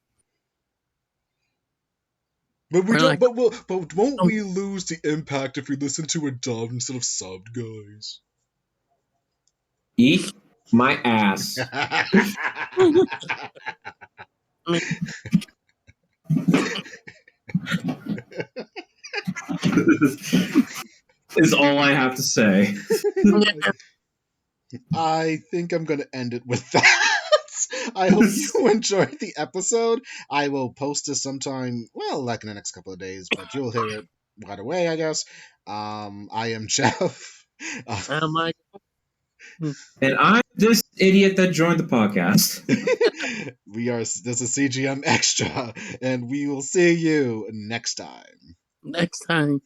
But we don't. But won't we lose the impact if we listen to a dub instead of subbed, guys? Eat my ass. Is all I have to say. I think I'm going to end it with that. I hope you enjoyed the episode. I will post this sometime, well, like in the next couple of days, but you'll hear it right away, I guess. I am Jeff. Michael. And I'm this idiot that joined the podcast. This is CJM Extra, and we will see you next time. Next time.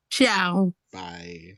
Ciao. Bye.